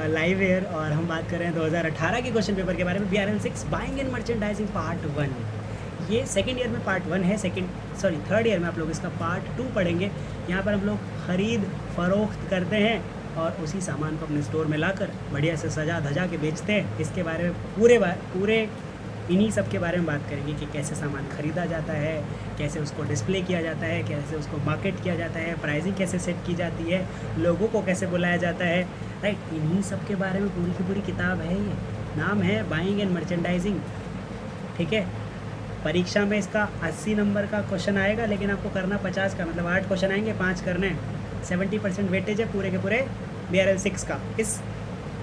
Live air और हम बात कर रहे हैं 2018 के क्वेश्चन पेपर के बारे में, BRL6 buying and merchandising part 1। ये सेकंड ईयर में पार्ट 1 है, थर्ड ईयर में आप लोग इसका पार्ट 2 पढ़ेंगे। यहाँ पर हम लोग ख़रीद फरोख्त करते हैं और उसी सामान को अपने स्टोर में लाकर बढ़िया से सजा धजा के बेचते हैं। इसके बारे में पूरे इन्हीं सब के बारे में बात करेंगे कि कैसे सामान ख़रीदा जाता है, कैसे उसको डिस्प्ले किया जाता है, कैसे उसको मार्केट किया जाता है, प्राइसिंग कैसे सेट की जाती है, लोगों को कैसे बुलाया जाता है, राइट। इन्हीं सब के बारे में पूरी की पूरी किताब है। ये नाम है बाइंग एंड मर्चेंडाइजिंग, ठीक है। परीक्षा में इसका 80 नंबर का क्वेश्चन आएगा, लेकिन आपको करना 50 का, मतलब 8 क्वेश्चन आएंगे, 5 करने हैं। 70% वेटेज है पूरे के पूरे BRL6 का इस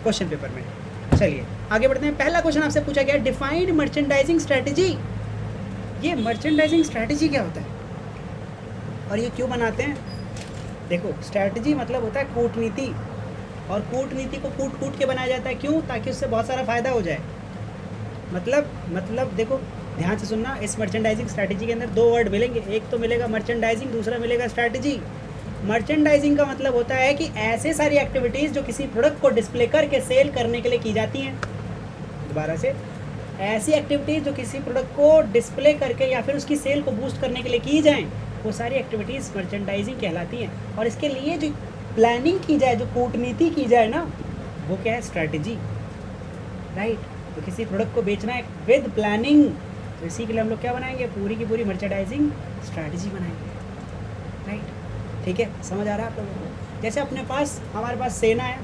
क्वेश्चन पेपर में। चलिए आगे बढ़ते हैं। पहला क्वेश्चन आपसे पूछा गया, डिफाइंड मर्चेंडाइजिंग स्ट्रेटजी। ये मर्चेंडाइजिंग स्ट्रेटजी क्या होता है और ये क्यों बनाते हैं? देखो, स्ट्रेटजी मतलब होता है कूटनीति, और कूटनीति को कूट कूट के बनाया जाता है। क्यों? ताकि उससे बहुत सारा फ़ायदा हो जाए। मतलब देखो ध्यान से सुनना, इस मर्चेंडाइजिंग स्ट्रेटजी के अंदर 2 वर्ड मिलेंगे। एक तो मिलेगा मर्चेंडाइजिंग, दूसरा मिलेगा स्ट्रेटजी। मर्चेंडाइजिंग का मतलब होता है कि ऐसे सारी एक्टिविटीज़ जो किसी प्रोडक्ट को डिस्प्ले करके सेल करने के लिए की जाती हैं। दोबारा से, ऐसी एक्टिविटीज़ जो किसी प्रोडक्ट को डिस्प्ले करके या फिर उसकी सेल को बूस्ट करने के लिए की जाएं, वो सारी एक्टिविटीज़ मर्चेंडाइजिंग कहलाती हैं। और इसके लिए जो प्लानिंग की जाए, जो कूटनीति की जाए ना, वो क्या है? Strategy, right. तो किसी प्रोडक्ट को बेचना है विद प्लानिंग, तो इसी के लिए हम लोग क्या बनाएंगे? पूरी की पूरी मर्चेंडाइजिंग स्ट्रैटेजी बनाएंगे, राइट। ठीक है, समझ आ रहा है आप लोगों को? जैसे हमारे पास सेना है,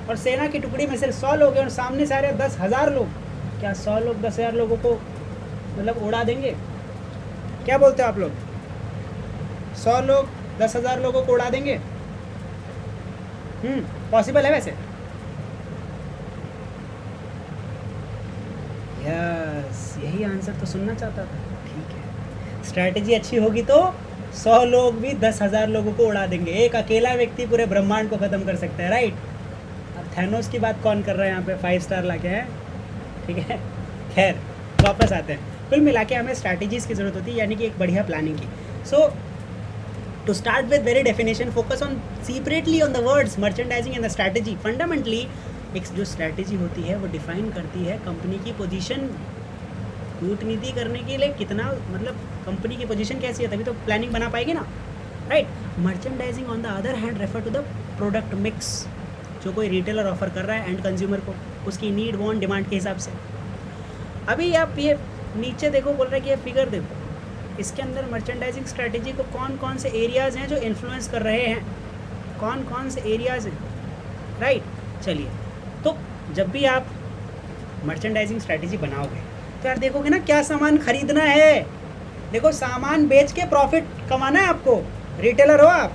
और सेना की टुकड़ी में सिर्फ 100 लोग हैं और सामने से आ रहे हैं 10,000 लोग। क्या 100 लोग 10,000 लोगों को मतलब उड़ा देंगे? क्या बोलते हो आप लोग? 100 लोग 10,000 लोगों को उड़ा देंगे? पॉसिबल है वैसे? यस, यही आंसर तो सुनना चाहता था। ठीक है, स्ट्रैटेजी अच्छी होगी तो 100 लोग भी 10,000 लोगों को उड़ा देंगे। एक अकेला व्यक्ति पूरे ब्रह्मांड को ख़त्म कर सकता है, राइट। अब थैनोस की बात कौन कर रहा है यहाँ पे? 5 स्टार लाके हैं, ठीक है। खैर, वापस आते हैं। कुल मिला के हमें स्ट्रैटेजीज़ की ज़रूरत होती है, यानी कि एक बढ़िया प्लानिंग की। So to start with very definition, focus on separately on the words merchandising and the strategy. Fundamentally एक जो स्ट्रैटेजी होती है वो डिफाइन करती है कंपनी की पोजीशन। कूटनीति करने के लिए कितना, मतलब कंपनी की पोजीशन कैसी है, तभी तो प्लानिंग बना पाएगी ना, right. Merchandising on the other hand refer to the product mix, जो कोई रिटेलर ऑफर कर रहा है एंड कंज्यूमर को, उसकी नीड, वांट, डिमांड के हिसाब से। अभी आप ये नीचे देखो, बोल रहे हैं कि ये फिगर देखो, इसके अंदर मर्चेंडाइजिंग स्ट्रैटेजी को कौन कौन से एरियाज़ हैं जो इन्फ्लुएंस कर रहे हैं, कौन कौन से एरियाज़ हैं, राइट। चलिए, तो जब भी आप मर्चेंडाइजिंग स्ट्रैटेजी बनाओगे तो यार देखोगे ना क्या सामान खरीदना है। देखो, सामान बेच के प्रॉफिट कमाना है आपको। रिटेलर हो आप,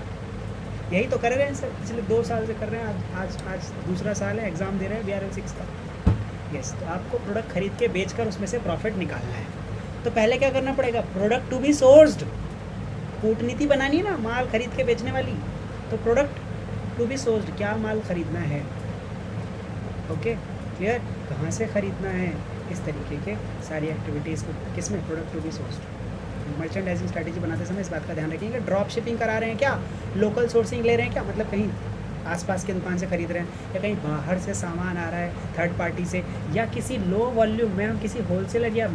यही तो कर रहे हैं सर, पिछले 2 साल से कर रहे हैं। आज दूसरा साल है, एग्ज़ाम दे रहे हैं BRL6 का। यस, तो आपको प्रोडक्ट खरीद के बेचकर उसमें से प्रॉफिट निकालना है। तो पहले क्या करना पड़ेगा? प्रोडक्ट टू बी सोर्स्ड, कूटनीति बनानी है ना माल खरीद के बेचने वाली। तो प्रोडक्ट टू बी सोर्स्ड, क्या माल खरीदना है, ओके, क्लियर, कहाँ से खरीदना है, इस तरीके के सारी एक्टिविटीज़ को किसमें? Product to be sourced. Merchandising strategy बनाते समय इस बात का ध्यान रखेंगे। ड्रॉप शिपिंग करा रहे हैं क्या, लोकल सोर्सिंग ले रहे हैं क्या, मतलब कहीं आसपास के दुकान से खरीद रहे हैं, या कहीं बाहर से सामान आ रहा है थर्ड पार्टी से, या किसी लो वॉल्यूम में हम किसी होलसेलर या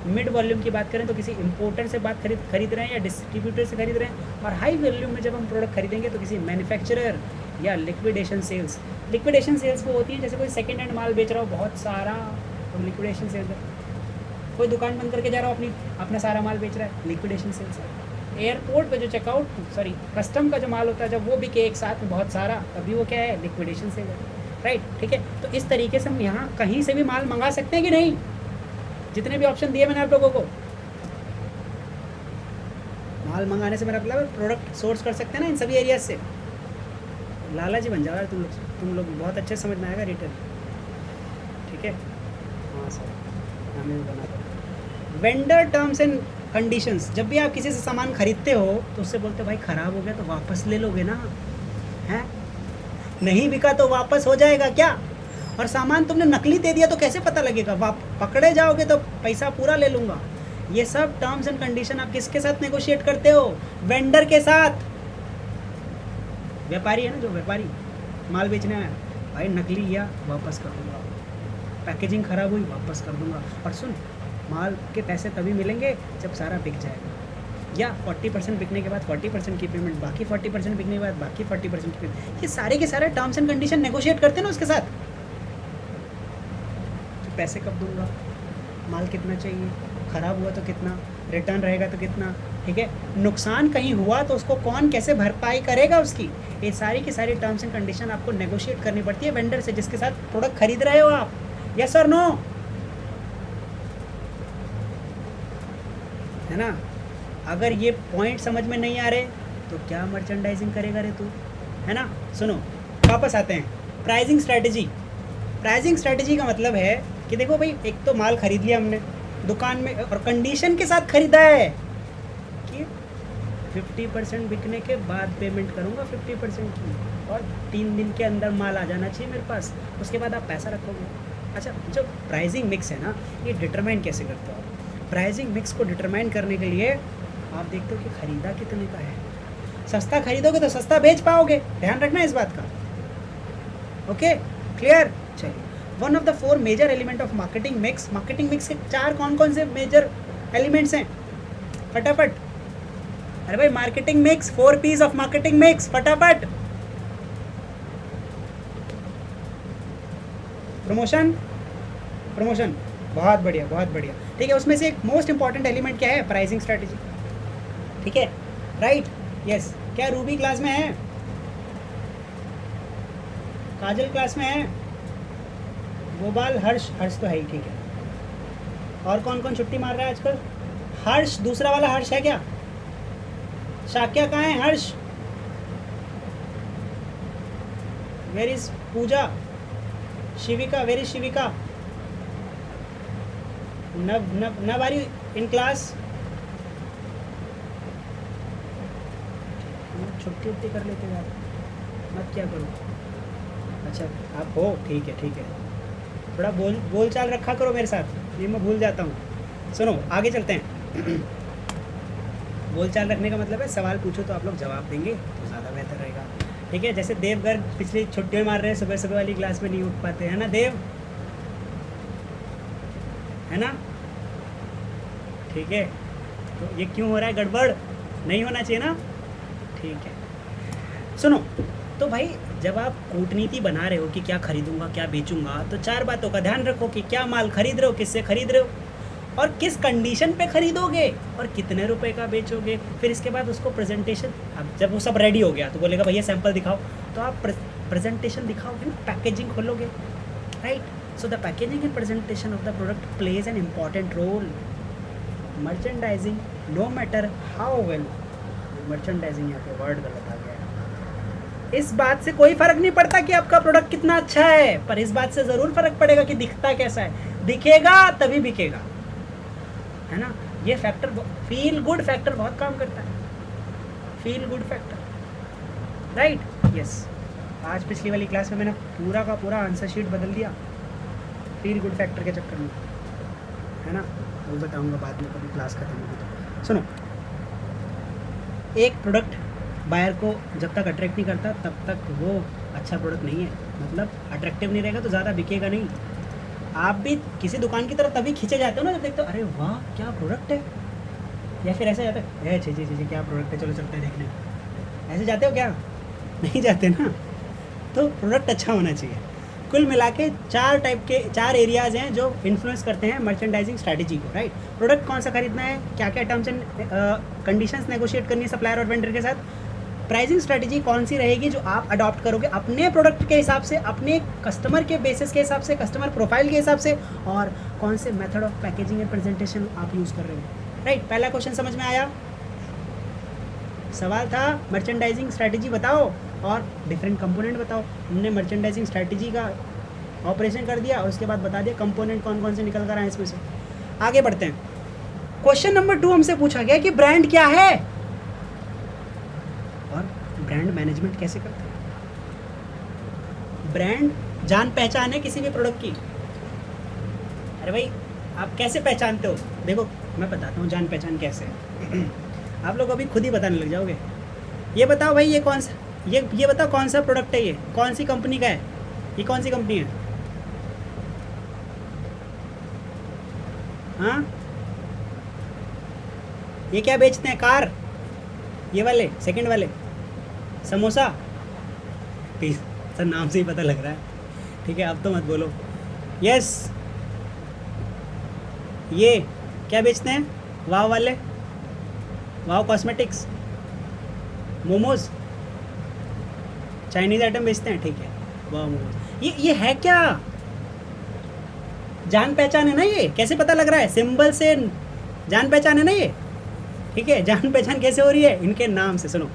मिड वॉल्यूम की बात करें तो किसी इंपोर्टर से खरीद रहे हैं या डिस्ट्रीब्यूटर से खरीद रहे हैं, और हाई वॉल्यूम में जब हम प्रोडक्ट खरीदेंगे तो किसी मैन्युफैक्चरर या लिक्विडेशन सेल्स। लिक्विडेशन सेल्स वो होती है जैसे कोई सेकेंड हैंड माल बेच रहा हो बहुत सारा, तो लिक्विडेशन सेल्स है। कोई दुकान बंद करके जा रहा हो, अपना सारा माल बेच रहा है, लिक्विडेशन सेल्स है। एयरपोर्ट पे जो कस्टम का जो माल होता है, जब वो बिके एक साथ में बहुत सारा, तभी वो क्या है? लिक्विडेशन सेल है, राइट। ठीक है, तो इस तरीके से हम यहाँ कहीं से भी माल मंगा सकते हैं कि नहीं? जितने भी ऑप्शन दिए मैंने आप लोगों को, माल मंगाने से मेरा मतलब प्रोडक्ट सोर्स कर सकते हैं ना इन सभी एरियाज से। लाला जी बन जाओ यार तुम लोग बहुत अच्छे समझ में आएगा रिटेल, ठीक है। हाँ सर, हमें भी बना दो। वेंडर टर्म्स एंड कंडीशंस, जब भी आप किसी से सामान खरीदते हो तो उससे बोलते हो भाई ख़राब हो गया तो वापस ले लोगे ना, हैं? नहीं बिका तो वापस हो जाएगा क्या? और सामान तुमने नकली दे दिया तो कैसे पता लगेगा? पकड़े जाओगे तो पैसा पूरा ले लूँगा। ये सब टर्म्स एंड कंडीशन आप किसके साथ नेगोशिएट करते हो? वेंडर के साथ। व्यापारी है ना, जो व्यापारी माल बेचने आया, भाई नकली लिया वापस कर दूँगा, पैकेजिंग ख़राब हुई वापस कर दूँगा। और सुन, माल के पैसे तभी मिलेंगे जब सारा बिक जाएगा, या 40% बिकने के बाद 40% की पेमेंट, बाकी 40% बिकने के बाद बाकी 40% की पेमेंट। ये सारे के सारे टर्म्स एंड कंडीशन नेगोशिएट करते हैं ना उसके साथ। तो पैसे कब दूंगा, माल कितना चाहिए, ख़राब हुआ तो कितना, रिटर्न रहेगा तो कितना, ठीक है, नुकसान कहीं हुआ तो उसको कौन कैसे भरपाई करेगा उसकी, ये सारी की सारी टर्म्स एंड कंडीशन आपको नेगोशिएट करनी पड़ती है वेंडर से जिसके साथ प्रोडक्ट खरीद रहे हो आप। यस और नो, है ना। अगर ये पॉइंट समझ में नहीं आ रहे तो क्या मर्चेंडाइजिंग करेगा रे तू, है ना। सुनो, वापस आते हैं प्राइसिंग स्ट्रैटेजी। प्राइसिंग स्ट्रैटेजी का मतलब है कि देखो भाई, एक तो माल खरीद लिया हमने दुकान में और कंडीशन के साथ खरीदा है कि 50% बिकने के बाद पेमेंट करूँगा 50% की, और 3 दिन के अंदर माल आ जाना चाहिए मेरे पास, उसके बाद आप पैसा रखोगे। अच्छा, जो प्राइसिंग मिक्स है ना, ये डिटरमाइन कैसे करते हो आप। प्राइसिंग मिक्स को डिटरमाइन करने के लिए आप देखते हो कि ख़रीदा कितने का है। सस्ता खरीदोगे तो सस्ता बेच पाओगे, ध्यान रखना इस बात का। Okay, clear. चलिए, one of the 4 major element of marketing mix. Marketing mix के 4 कौन कौन से मेजर एलिमेंट्स हैं, फटाफट। अरे भाई, marketing mix, 4 P's of marketing mix, फटाफट। प्रमोशन, प्रमोशन, बहुत बढ़िया बहुत बढ़िया, ठीक है। उसमें से एक मोस्ट इंपॉर्टेंट एलिमेंट क्या है, प्राइसिंग स्ट्रैटेजी, ठीक है, राइट, यस। क्या रूबी क्लास में है, काजल क्लास में है, गोपाल, हर्ष, हर्ष तो है ही, ठीक है। और कौन कौन छुट्टी मार रहा है आजकल, हर्ष, दूसरा वाला हर्ष है क्या, शाक्या कहाँ है, Harsh, where is Pooja, Shivika, where is Shivika, now are you in class. छुट्टी उट्टी कर लेते यार, मत क्या करूँ। अच्छा, आप हो, ठीक है ठीक है, थोड़ा बोल चाल रखा करो मेरे साथ, ये मैं भूल जाता हूँ। सुनो, आगे चलते हैं। बोल चाल रखने का मतलब है सवाल पूछो तो आप लोग जवाब देंगे तो ज़्यादा बेहतर रहेगा, ठीक है। जैसे देव गर्ग पिछली छुट्टियाँ मार रहे हैं, सुबह सुबह वाली क्लास में नहीं उठ पाते, है ना देव, है ना, ठीक है। तो ये क्यों हो रहा है गड़बड़, नहीं होना चाहिए ना, ठीक है। सुनो, तो भाई जब आप कूटनीति बना रहे हो कि क्या खरीदूंगा क्या बेचूंगा, तो 4 बातों का ध्यान रखो कि क्या माल खरीद रहे हो, किससे खरीद रहे हो, और किस कंडीशन पे खरीदोगे, और कितने रुपए का बेचोगे। फिर इसके बाद उसको प्रेजेंटेशन, अब जब वो सब रेडी हो गया तो बोलेगा भैया सैंपल दिखाओ, तो आप प्रेजेंटेशन दिखाओगे ना, पैकेजिंग खोलोगे, right. So the packaging and presentation of the product plays an important role. Merchandising, no matter how well, merchandising यहाँ पे वर्ड गलत आ गया है। इस बात से कोई फर्क नहीं पड़ता कि आपका प्रोडक्ट कितना अच्छा है, पर इस बात से ज़रूर फर्क पड़ेगा कि दिखता कैसा है। दिखेगा तभी बिकेगा, है ना। ये फैक्टर, फील गुड फैक्टर बहुत काम करता है, feel good factor, right, yes. आज पिछली वाली क्लास में मैंने पूरा का पूरा आंसर शीट बदल दिया फील गुड फैक्टर के चक्कर में, है ना। वो बताऊंगा बाद में कभी क्लास खत्म होगी तो। सुनो, एक प्रोडक्ट बायर को जब तक अट्रैक्ट नहीं करता तब तक वो अच्छा प्रोडक्ट नहीं है, मतलब अट्रैक्टिव नहीं रहेगा तो ज़्यादा बिकेगा नहीं। आप भी किसी दुकान की तरफ तभी खींचे जाते हो ना जब देखते हो अरे वाह क्या प्रोडक्ट है, या फिर ऐसे जाते हैं छी छी छी क्या प्रोडक्ट है, चलो चलते हैं देखने, ऐसे जाते हो क्या, नहीं जाते ना। तो प्रोडक्ट अच्छा होना चाहिए। कुल मिला के 4 एरियाज़ हैं जो इन्फ्लुएंस करते हैं मर्चेंडाइजिंग स्ट्रैटेजी को, राइट। प्रोडक्ट कौन सा खरीदना है, क्या क्या टर्म्स एंड कंडीशंस नेगोशिएट करनी है सप्लायर और वेंडर के साथ, प्राइसिंग स्ट्रैटेजी कौन सी रहेगी जो आप अडॉप्ट करोगे अपने प्रोडक्ट के हिसाब से, अपने कस्टमर के बेसिस के हिसाब से, कस्टमर प्रोफाइल के हिसाब से, और कौन से method of packaging and presentation आप यूज़ कर रहे हो, राइट। पहला क्वेश्चन समझ में आया। सवाल था मर्चेंडाइजिंग स्ट्रैटेजी बताओ और डिफरेंट कंपोनेंट बताओ। हमने मर्चेंडाइजिंग स्ट्रैटेजी का ऑपरेशन कर दिया और उसके बाद बता दिया कंपोनेंट कौन कौन से निकल कर आए इसमें से। आगे बढ़ते हैं। क्वेश्चन नंबर 2 हमसे पूछा गया कि ब्रांड क्या है और ब्रांड मैनेजमेंट कैसे करते हैं। ब्रांड जान पहचान है किसी भी प्रोडक्ट की। अरे भाई आप कैसे पहचानते हो, देखो मैं बताता हूँ जान पहचान कैसे है। आप लोग अभी खुद ही बताने लग जाओगे। ये बताओ भाई ये कौन सा, ये बताओ कौन सा प्रोडक्ट है, ये कौन सी कंपनी का है, ये कौन सी कंपनी है? हाँ, ये क्या बेचते हैं? कार? ये वाले सेकंड वाले समोसा? प्लीज सर, नाम से ही पता लग रहा है। ठीक है, अब तो मत बोलो। यस, ये क्या बेचते हैं? वाव वाले, वाव कॉस्मेटिक्स, मोमोज, चाइनीज आइटम बेचते हैं। ठीक है, वाव मोमोज। ये है क्या? जान पहचान है ना ये? कैसे पता लग रहा है? सिंबल से जान पहचान है ना ये? ठीक है, जान पहचान कैसे हो रही है? इनके नाम से। सुनो,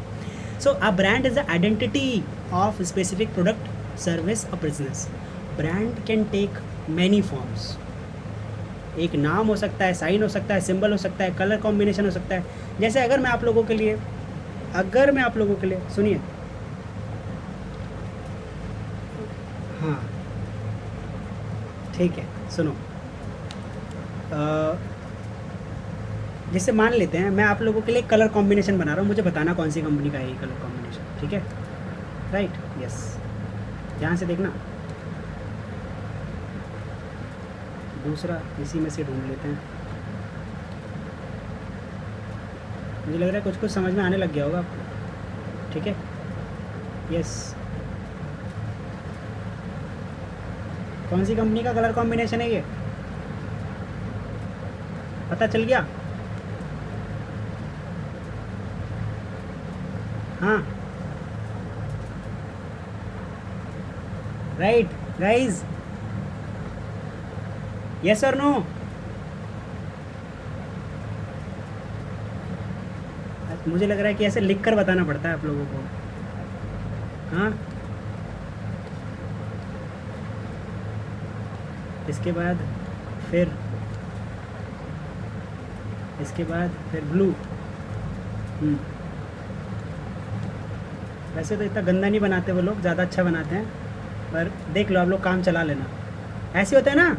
so a brand is the identity of specific product, service और business. Brand can take many forms. एक नाम हो सकता है, साइन हो सकता है, सिंबल हो सकता है, कलर कॉम्बिनेशन हो सकता है। जैसे अगर मैं आप लोगों के लिए सुनिए, हाँ ठीक है, सुनो, जैसे मान लेते हैं मैं आप लोगों के लिए कलर कॉम्बिनेशन बना रहा हूँ, मुझे बताना कौन सी कंपनी का है ये कलर कॉम्बिनेशन। ठीक है, राइट, यस, ध्यान से देखना। दूसरा इसी में से ढूंढ लेते हैं। मुझे लग रहा है कुछ कुछ समझ में आने लग गया होगा आपको। ठीक है, यस, कौन सी कंपनी का कलर कॉम्बिनेशन है ये? पता चल गया? हाँ, राइट गाइज, यस और नो? मुझे लग रहा है कि ऐसे लिख कर बताना पड़ता है आप लोगों को। हाँ, इसके बाद फिर ब्लू। वैसे तो इतना गंदा नहीं बनाते वो लोग, ज़्यादा अच्छा बनाते हैं, पर देख लो आप लोग, काम चला लेना। ऐसे होता है ना?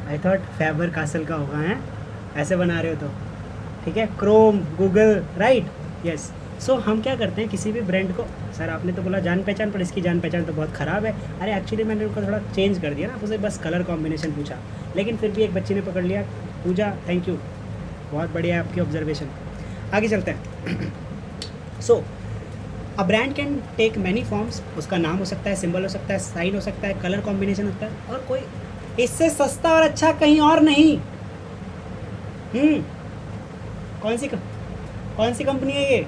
आई थॉट फैबर कासल का होगा, हैं ऐसे बना रहे हो तो। ठीक है, क्रोम, गूगल, राइट, यस। सो हम क्या करते हैं, किसी भी ब्रांड को, सर आपने तो बोला जान पहचान, पर इसकी जान पहचान तो बहुत ख़राब है। अरे एक्चुअली मैंने उनको थोड़ा चेंज कर दिया ना, उसे बस कलर कॉम्बिनेशन पूछा, लेकिन फिर भी एक बच्ची ने पकड़ लिया। पूजा, थैंक यू, बहुत बढ़िया है आपकी ऑब्जर्वेशन। आगे चलते हैं। So a brand can take many forms. उसका नाम हो सकता है, सिंबल हो सकता है, साइन हो सकता है, कलर कॉम्बिनेशन होता है, और कोई इससे सस्ता और अच्छा कहीं और नहीं। कौन सी कंपनी है ये?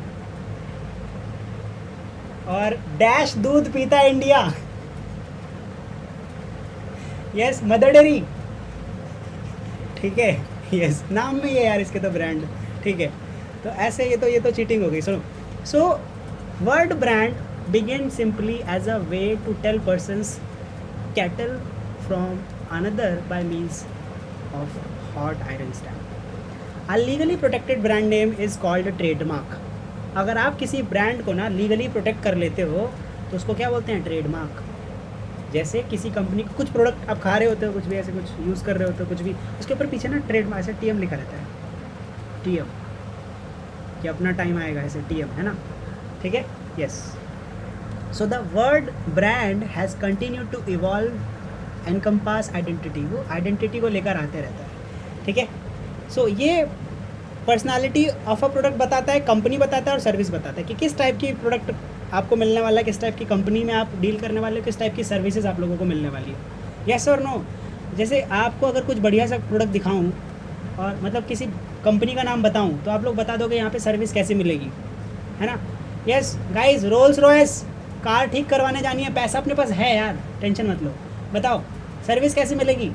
और डैश दूध पीता है इंडिया। Yes, mother dairy. ठीक है, यस, नाम में ये यार इसके तो ब्रांड। ठीक है, तो ऐसे ये तो चीटिंग हो गई। सुनो, so word brand begin simply as a way to tell persons cattle from another by means of hot iron stamp. A legally protected brand name is called trademark. अगर आप किसी ब्रांड को ना लीगली प्रोटेक्ट कर लेते हो तो उसको क्या बोलते हैं? ट्रेडमार्क। जैसे किसी कंपनी का कुछ प्रोडक्ट आप खा रहे होते हो, कुछ भी ऐसे कुछ यूज़ कर रहे होते हो, कुछ भी, उसके ऊपर पीछे ना ट्रेडमार्क ऐसे TM लिखा रहता है, TM, कि अपना टाइम आएगा, ऐसे TM है ना। ठीक है, yes. So the word brand has continue to evolve encompass identity. वो आइडेंटिटी को लेकर आते रहता है। ठीक है, सो ये पर्सनालिटी ऑफ अ प्रोडक्ट बताता है, कंपनी बताता है, और सर्विस बताता है कि किस टाइप की प्रोडक्ट आपको मिलने वाला है, किस टाइप की कंपनी में आप डील करने वाले हो, किस टाइप की सर्विसेज आप लोगों को मिलने वाली है। यस और नो? जैसे आपको अगर कुछ बढ़िया सा प्रोडक्ट दिखाऊं और मतलब किसी कंपनी का नाम बताऊं तो आप लोग बता दोगे यहाँ पे सर्विस कैसे मिलेगी, है ना। Yes guys, Rolls Royce car ठीक करवाने जानी है, पैसा अपने पास है यार, टेंशन मत लो, बताओ सर्विस कैसे मिलेगी?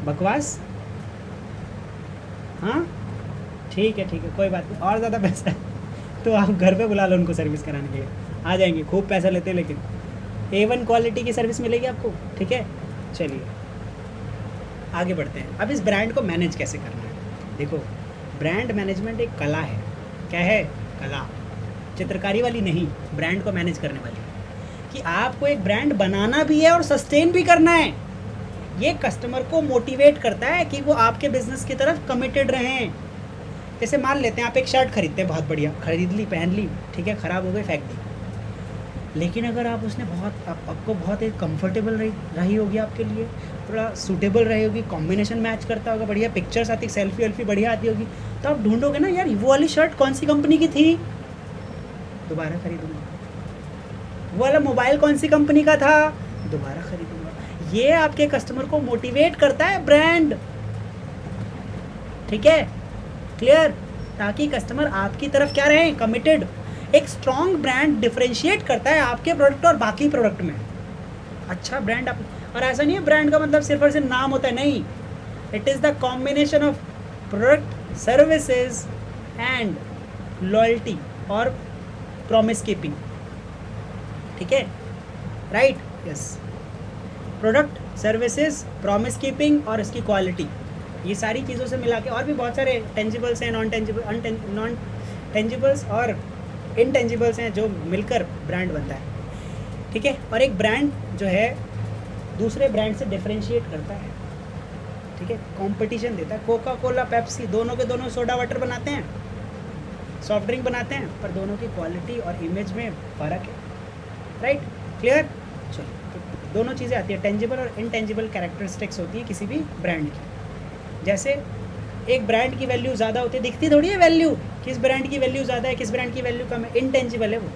बकवास। हाँ ठीक है, कोई बात नहीं, और ज़्यादा पैसा है तो आप घर पे बुला लो उनको सर्विस कराने के लिए, आ जाएंगे। खूब पैसा लेते हैं लेकिन A1 क्वालिटी की सर्विस मिलेगी आपको। ठीक है, चलिए आगे बढ़ते हैं। अब इस ब्रांड को मैनेज कैसे करना है? देखो, ब्रांड मैनेजमेंट एक कला है। क्या है? कला, चित्रकारी वाली नहीं, ब्रांड को मैनेज करने वाली, कि आपको एक ब्रांड बनाना भी है और सस्टेन भी करना है। ये कस्टमर को मोटिवेट करता है कि वो आपके बिजनेस की तरफ कमिटेड रहें। जैसे मान लेते हैं आप एक शर्ट खरीदते हैं, बहुत बढ़िया खरीद ली, पहन ली, ठीक है, ख़राब हो गई, फेंक दी। लेकिन अगर आप उसने बहुत आपको बहुत एक कंफर्टेबल रही होगी, आपके लिए थोड़ा सूटेबल रही होगी, कॉम्बिनेशन मैच करता होगा, बढ़िया पिक्चर्स आती, सेल्फी वेल्फी बढ़िया आती होगी, तो आप ढूंढोगे ना यार वो वाली शर्ट कौन सी कंपनी की थी, दोबारा खरीदूंगा। वो वाला मोबाइल कौन सी कंपनी का था, दोबारा खरीदूंगा। ये आपके कस्टमर को मोटिवेट करता है ब्रांड, ठीक है, क्लियर, ताकि कस्टमर आपकी तरफ क्या रहे, कमिटेड। एक स्ट्रॉन्ग ब्रांड डिफरेंशिएट करता है आपके प्रोडक्ट और बाकी प्रोडक्ट में। अच्छा ब्रांड आप, और ऐसा नहीं है ब्रांड का मतलब सिर्फ और सिर्फ नाम होता है, नहीं, it is the combination of product, services and loyalty और प्रॉमिस कीपिंग, ठीक है, right, yes, product, services, promise keeping और इसकी क्वालिटी, ये सारी चीज़ों से मिला के, और भी बहुत सारे टेंजिबल्स हैं, नॉन टेंजिबल्स और इनटेंजिबल्स हैं जो मिलकर ब्रांड बनता है, ठीक है। और एक ब्रांड जो है दूसरे ब्रांड से डिफरेंशिएट करता है, ठीक है, कंपटीशन देता है। कोका कोला, पेप्सी, दोनों के दोनों सोडा वाटर बनाते हैं, सॉफ्ट ड्रिंक बनाते हैं, पर दोनों की क्वालिटी और इमेज में फ़र्क है, राइट, क्लियर। चलो, तो दोनों चीज़ें आती है, टेंजिबल और इनटेंजिबल कैरेक्टरिस्टिक्स होती है किसी भी ब्रांड की। जैसे एक ब्रांड की वैल्यू ज़्यादा होती है, दिखती थोड़ी है वैल्यू, किस ब्रांड की वैल्यू ज़्यादा है, किस ब्रांड की वैल्यू कम है, इनटेंजिबल है वो।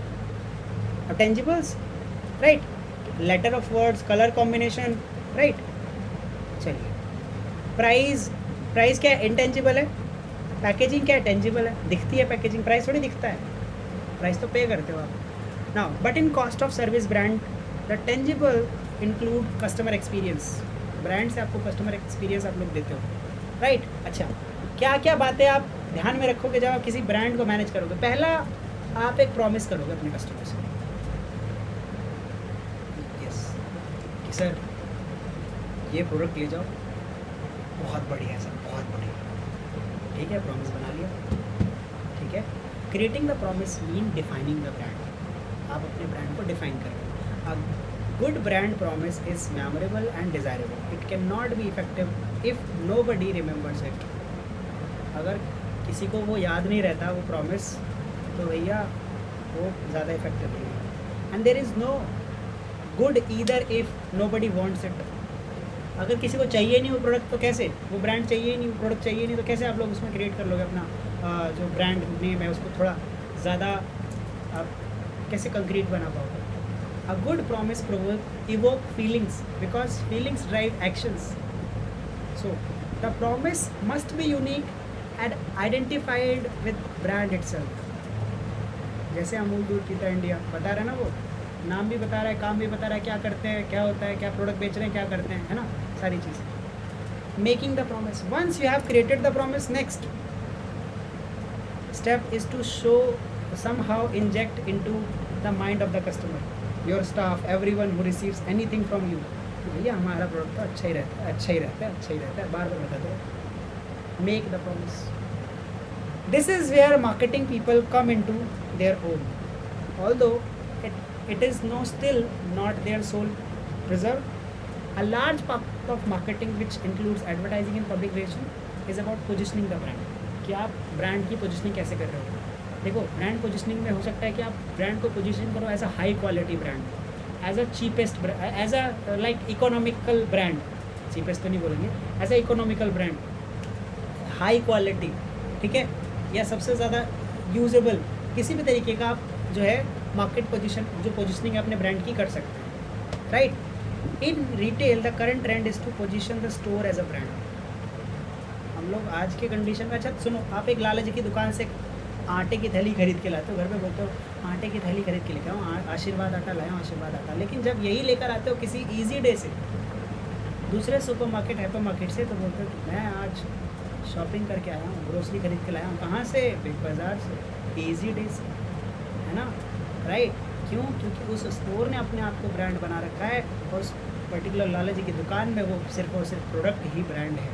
अब tangibles, right, letter of words, colour combination, right. चलिए, प्राइस, प्राइस क्या है, इनटेंजिबल है। पैकेजिंग क्या है, टेंजिबल है, दिखती है पैकेजिंग, प्राइस थोड़ी दिखता है, प्राइस तो पे करते हो आप। Now but in cost of service brand the tangible include customer experience, brand से आपको कस्टमर एक्सपीरियंस आप लोग देते हो, राइट। अच्छा, क्या क्या बातें आप ध्यान में रखोगे जब आप किसी ब्रांड को मैनेज करोगे। पहला, आप एक प्रॉमिस करोगे अपने कस्टमर से, यस, कि सर ये प्रोडक्ट ले जाओ, बहुत बढ़िया है सर, बहुत बढ़िया, ठीक है, प्रॉमिस बना लिया, ठीक है। Creating the promise mean defining the brand, आप अपने ब्रांड को डिफाइन कर रहे हो। Good brand promise is memorable and desirable. It cannot be effective if nobody remembers it. अगर किसी को वो याद नहीं रहता वो प्रॉमिस, तो भैया वो ज़्यादा इफेक्टिव नहीं है। And there is no good either if nobody wants it. अगर किसी को चाहिए नहीं वो प्रोडक्ट, तो कैसे, वो ब्रांड चाहिए नहीं, वो प्रोडक्ट चाहिए नहीं, तो कैसे आप लोग उसमें क्रिएट कर लोगे अपना जो ब्रांड नेम है उसको थोड़ा ज़्यादा आप कैसे कंक्रीट बना पाओगे। A good promise evoke feelings because feelings drive actions. So the promise must be unique and identified with brand itself. जैसे अमूल दूध पीता इंडिया, बता रहा है ना, वो नाम भी बता रहा है, काम भी बता रहा है, क्या करते हैं, क्या होता है, क्या प्रोडक्ट बेच रहे हैं, क्या करते हैं, है ना, सारी चीज़। Making the promise, once you have created the promise, next step is to show somehow inject into the mind of the customer, your staff, everyone who receives anything from you, भैया हमारा प्रोडक्ट तो अच्छा ही रहता है, अच्छा ही रहता है, अच्छा ही रहता है, बार बार बताते हैं। Make the promise, this is where marketing people come into their own, although it is no still not their sole preserve. A large part of marketing which includes advertising and public relation is about positioning the brand, कि आप brand की positioning कैसे कर रहे हो। देखो, brand positioning में हो सकता है कि आप ब्रांड को पोजीशन करो as a high quality brand, as a cheapest, as a like economical brand, cheapest तो नहीं बोलेंगे, as a economical brand, high quality, ठीक है, या सबसे ज़्यादा यूजेबल, किसी भी तरीके का आप जो है मार्केट पोजीशन, जो पोजीशनिंग अपने ब्रांड की कर सकते हैं, right. In retail the current trend is to position the store as a brand. हम लोग आज के कंडीशन में, अच्छा सुनो, आप एक लाला जी की दुकान से आटे की थैली खरीद के लाते हो, घर पे बोलते हो आटे की थैली खरीद के लेके आओ, आशीर्वाद आटा लाया, आशीर्वाद आटा, लेकिन जब यही लेकर आते हो किसी ईजी डे से, दूसरे सुपरमार्केट, हाइपर मार्केट से, तो बोलते हो कि मैं आज शॉपिंग करके आया हूँ, ग्रोसरी खरीद के लाया हूँ, कहाँ से, बिग बाज़ार से, ईजी डे से, है ना, राइट। क्यों? क्योंकि उस स्टोर ने अपने आप को ब्रांड बना रखा है, और उस पर्टिकुलर लाला जी की दुकान में वो सिर्फ और सिर्फ प्रोडक्ट ही ब्रांड है।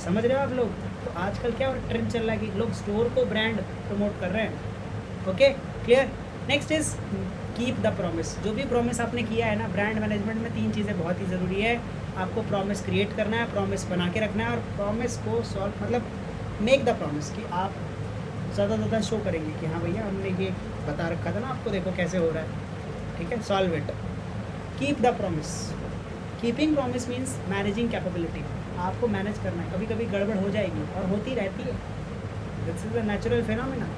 समझ रहे हो आप लोग? तो आजकल क्या और ट्रेंड चल रहा है कि लोग स्टोर को ब्रांड प्रमोट कर रहे हैं। Okay, clear. Next is keep the promise. जो भी प्रॉमिस आपने किया है ना, ब्रांड मैनेजमेंट में 3 चीज़ें बहुत ही ज़रूरी है। आपको प्रॉमिस क्रिएट करना है, प्रॉमिस बना के रखना है, और प्रॉमिस को सॉल्व, मतलब मेक द प्रॉमिस कि आप ज़्यादा शो करेंगे कि हाँ भैया हमने ये बता रखा था ना आपको, देखो कैसे हो रहा है, ठीक है। Solve it, keep the promise. Keeping promise means managing capability. आपको मैनेज करना है, कभी कभी गड़बड़ हो जाएगी और होती रहती है, this is a natural phenomena.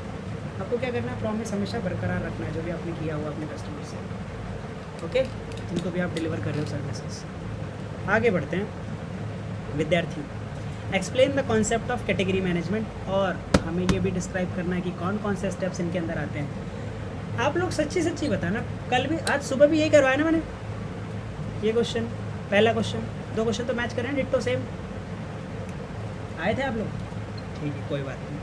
आपको क्या करना है, प्रॉमिस हमेशा बरकरार रखना है जो भी आपने किया हुआ अपने कस्टमर से, ओके, जिनको भी आप डिलीवर कर रहे हो सर्विसेज। आगे बढ़ते हैं विद्यार्थी। Explain the concept of category management, और हमें ये भी डिस्क्राइब करना है कि कौन कौन से स्टेप्स इनके अंदर आते हैं। आप लोग सच्ची सच्ची बताना, कल भी आज सुबह भी यही करवाया ना मैंने, ये क्वेश्चन, पहला क्वेश्चन, 2 क्वेश्चन तो मैच करें, डिट्टो सेम आए थे आप लोग, ठीक है कोई बात नहीं।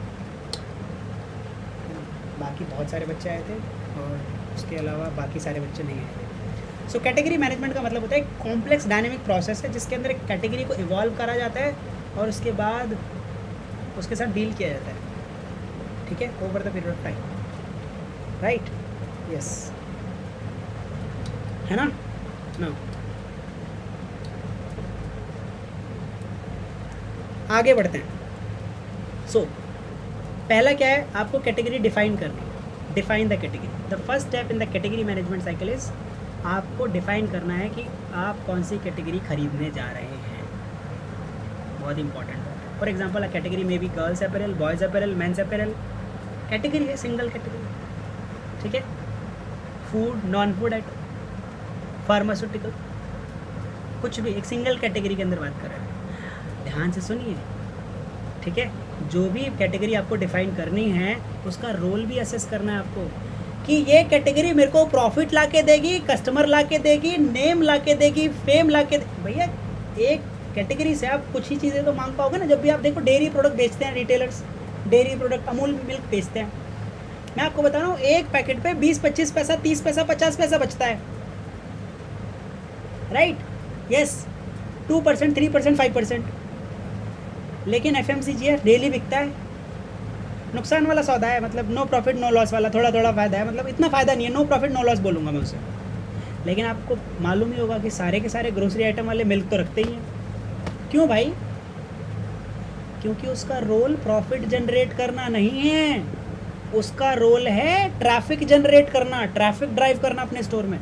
बाकी बहुत सारे बच्चे आए थे और उसके अलावा बाकी सारे बच्चे नहीं आए थे। सो कैटेगरी मैनेजमेंट का मतलब होता है एक कॉम्प्लेक्स डायनेमिक प्रोसेस है जिसके अंदर एक कैटेगरी को इवॉल्व करा जाता है और उसके बाद उसके साथ डील किया जाता है, ठीक है, over the period of time, right, yes, है ना। नो, आगे बढ़ते हैं। सो पहला क्या है, आपको कैटेगरी डिफाइन करनी है। Define the category. The first step in the category management cycle is, आपको डिफाइन करना है कि आप कौन सी कैटेगरी खरीदने जा रहे हैं, बहुत इंपॉर्टेंट है। फॉर एग्जाम्पल अ कैटेगरी में भी girls apparel, boys apparel, men's apparel, category है, सिंगल कैटेगरी, ठीक है। Food, non food item, pharmaceutical, कुछ भी एक सिंगल कैटेगरी के अंदर बात कर रहे हैं। ध्यान से सुनिए, ठीक है। जो भी कैटेगरी आपको डिफाइन करनी है उसका रोल भी असेस करना है आपको कि ये कैटेगरी मेरे को प्रॉफिट ला के देगी, कस्टमर ला के देगी, नेम ला के देगी, फेम ला के भैया एक कैटेगरी से आप कुछ ही चीज़ें तो मांग पाओगे ना। जब भी आप देखो डेयरी प्रोडक्ट बेचते हैं retailers, dairy product Amul milk बेचते हैं, मैं आपको बता रहा हूँ एक पैकेट पे 20-25 पैसा, 30 पैसा, 50 पैसा बचता है, राइट, यस, 2%, 3%, 5%। लेकिन FMCG है, डेली बिकता है, नुकसान वाला सौदा है, मतलब नो प्रॉफिट नो लॉस वाला, थोड़ा थोड़ा फ़ायदा है, मतलब इतना फ़ायदा नहीं है, नो प्रॉफिट नो लॉस बोलूँगा मैं उसे। लेकिन आपको मालूम ही होगा कि सारे के सारे ग्रोसरी आइटम वाले मिल्क तो रखते ही हैं। क्यों भाई? क्योंकि उसका रोल प्रॉफिट जनरेट करना नहीं है, उसका रोल है ट्रैफिक जनरेट करना, ट्रैफिक ड्राइव करना अपने स्टोर में।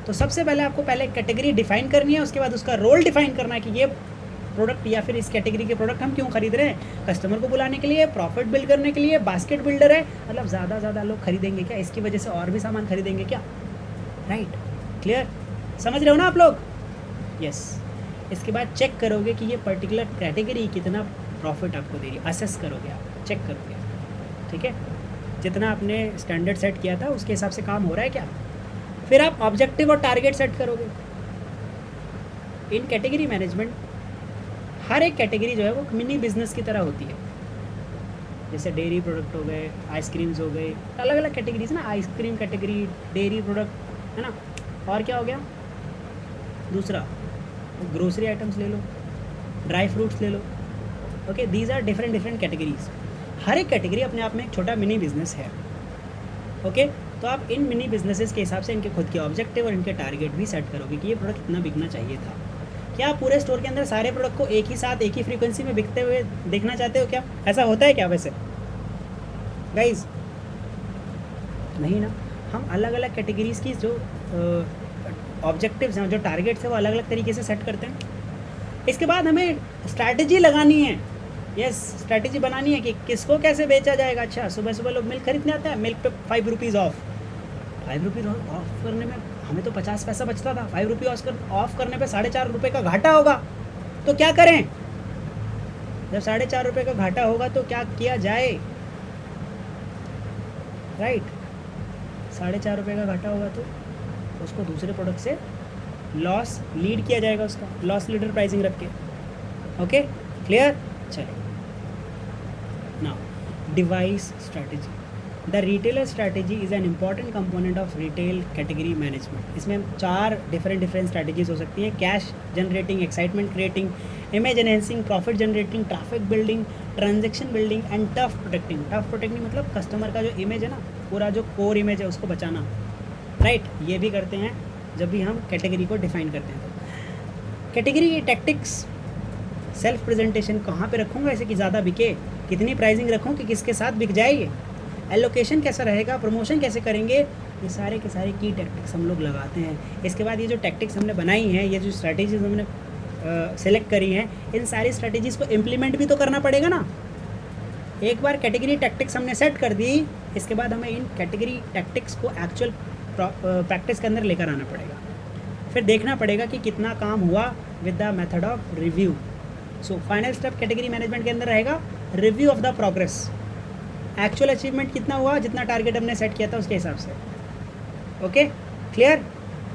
तो सबसे पहले आपको पहले कैटेगरी डिफाइन करनी है, उसके बाद उसका रोल डिफाइन करना है कि ये प्रोडक्ट या फिर इस कैटेगरी के प्रोडक्ट हम क्यों खरीद रहे हैं। कस्टमर को बुलाने के लिए, प्रॉफिट बिल्ड करने के लिए, बास्केट बिल्डर है, मतलब ज़्यादा लोग खरीदेंगे क्या, इसकी वजह से और भी सामान खरीदेंगे क्या, राइट, क्लियर, समझ रहे हो ना आप लोग, यस। इसके बाद चेक करोगे कि ये पर्टिकुलर कैटेगरी कितना प्रॉफिट आपको दे रही है, असेस करोगे आप, चेक करोगे, ठीक है, जितना आपने स्टैंडर्ड सेट किया था उसके हिसाब से काम हो रहा है क्या। फिर आप ऑब्जेक्टिव और टारगेट सेट करोगे। इन कैटेगरी मैनेजमेंट हर एक कैटेगरी जो है वो मिनी बिजनेस की तरह होती है। जैसे डेयरी प्रोडक्ट हो गए, आइसक्रीम्स हो गए, अलग अलग कैटेगरीज ना, आइसक्रीम कैटेगरी, डेयरी प्रोडक्ट, है ना, और क्या हो गया दूसरा, ग्रोसरी आइटम्स ले लो, ड्राई फ्रूट्स ले लो, okay, these are different categories. हर एक कैटेगरी अपने आप में एक छोटा मिनी बिजनेस है, ओके। तो आप इन मिनी बिजनेसेस के हिसाब से इनके खुद के ऑब्जेक्टिव और इनके टारगेट भी सेट करोगे कि ये प्रोडक्ट कितना बिकना चाहिए था। क्या आप पूरे स्टोर के अंदर सारे प्रोडक्ट को एक ही साथ एक ही फ्रीक्वेंसी में बिकते हुए देखना चाहते हो क्या? ऐसा होता है क्या वैसे गाइज? नहीं ना। हम अलग अलग कैटेगरीज़ की जो ऑब्जेक्टिव्स हैं, जो टारगेट्स हैं, वो अलग अलग तरीके से सेट करते हैं। इसके बाद हमें स्ट्रैटेजी लगानी है, यस, स्ट्रैटेजी बनानी है कि किसको कैसे बेचा जाएगा। अच्छा, सुबह सुबह लोग मिल्क खरीदने आते हैं, मिल्क पे 5 रुपीज़ ऑफ, 5 रुपीज़ ऑफ करने में हमें तो 50 पैसा बचता था, 5 रुपये ऑफ करने पे 4.5 रुपये का घाटा होगा, तो क्या करें? जब 4.5 रुपये का घाटा होगा तो क्या किया जाए, राइट? 4.5 रुपये का घाटा होगा तो उसको दूसरे प्रोडक्ट से लॉस लीड किया जाएगा, उसका लॉस लीडर प्राइसिंग रख के, ओके, क्लियर। चलो now device strategy. The retailer strategy is an important component of retail category management. इसमें 4 डिफरेंट स्ट्रैटेजीज हो सकती हैं: cash generating, excitement creating, image enhancing, profit generating, traffic building, transaction building and tough protecting. Tough protecting मतलब customer का जो image है ना, पूरा जो कोर इमेज है उसको बचाना, राइट। ये भी करते हैं जब भी हम कैटेगरी को डिफाइन करते हैं। तो कैटेगरी टैक्टिक्स सेल्फ प्रेजेंटेशन कहाँ पे रखूँगा ऐसे कि ज़्यादा बिके, कितनी प्राइसिंग रखूँ कि किसके साथ बिक जाए ये, एलोकेशन कैसा रहेगा, प्रमोशन कैसे करेंगे, ये सारे के सारे की टैक्टिक्स हम लोग लगाते हैं। इसके बाद ये जो टैक्टिक्स हमने बनाई हैं, ये जो स्ट्रैटेजीज हमने सेलेक्ट करी हैं, इन सारी स्ट्रैटेजीज़ को इम्प्लीमेंट भी तो करना पड़ेगा ना। एक बार कैटेगरी टैक्टिक्स हमने सेट कर दी, इसके बाद हमें इन कैटेगरी टैक्टिक्स को एक्चुअल प्रैक्टिस के अंदर लेकर आना पड़ेगा। फिर देखना पड़ेगा कि कितना काम हुआ with the method of review. So final step category management के अंदर रहेगा review of the progress, actual achievement कितना हुआ, जितना टारगेट हमने सेट किया था उसके हिसाब से। Okay, clear.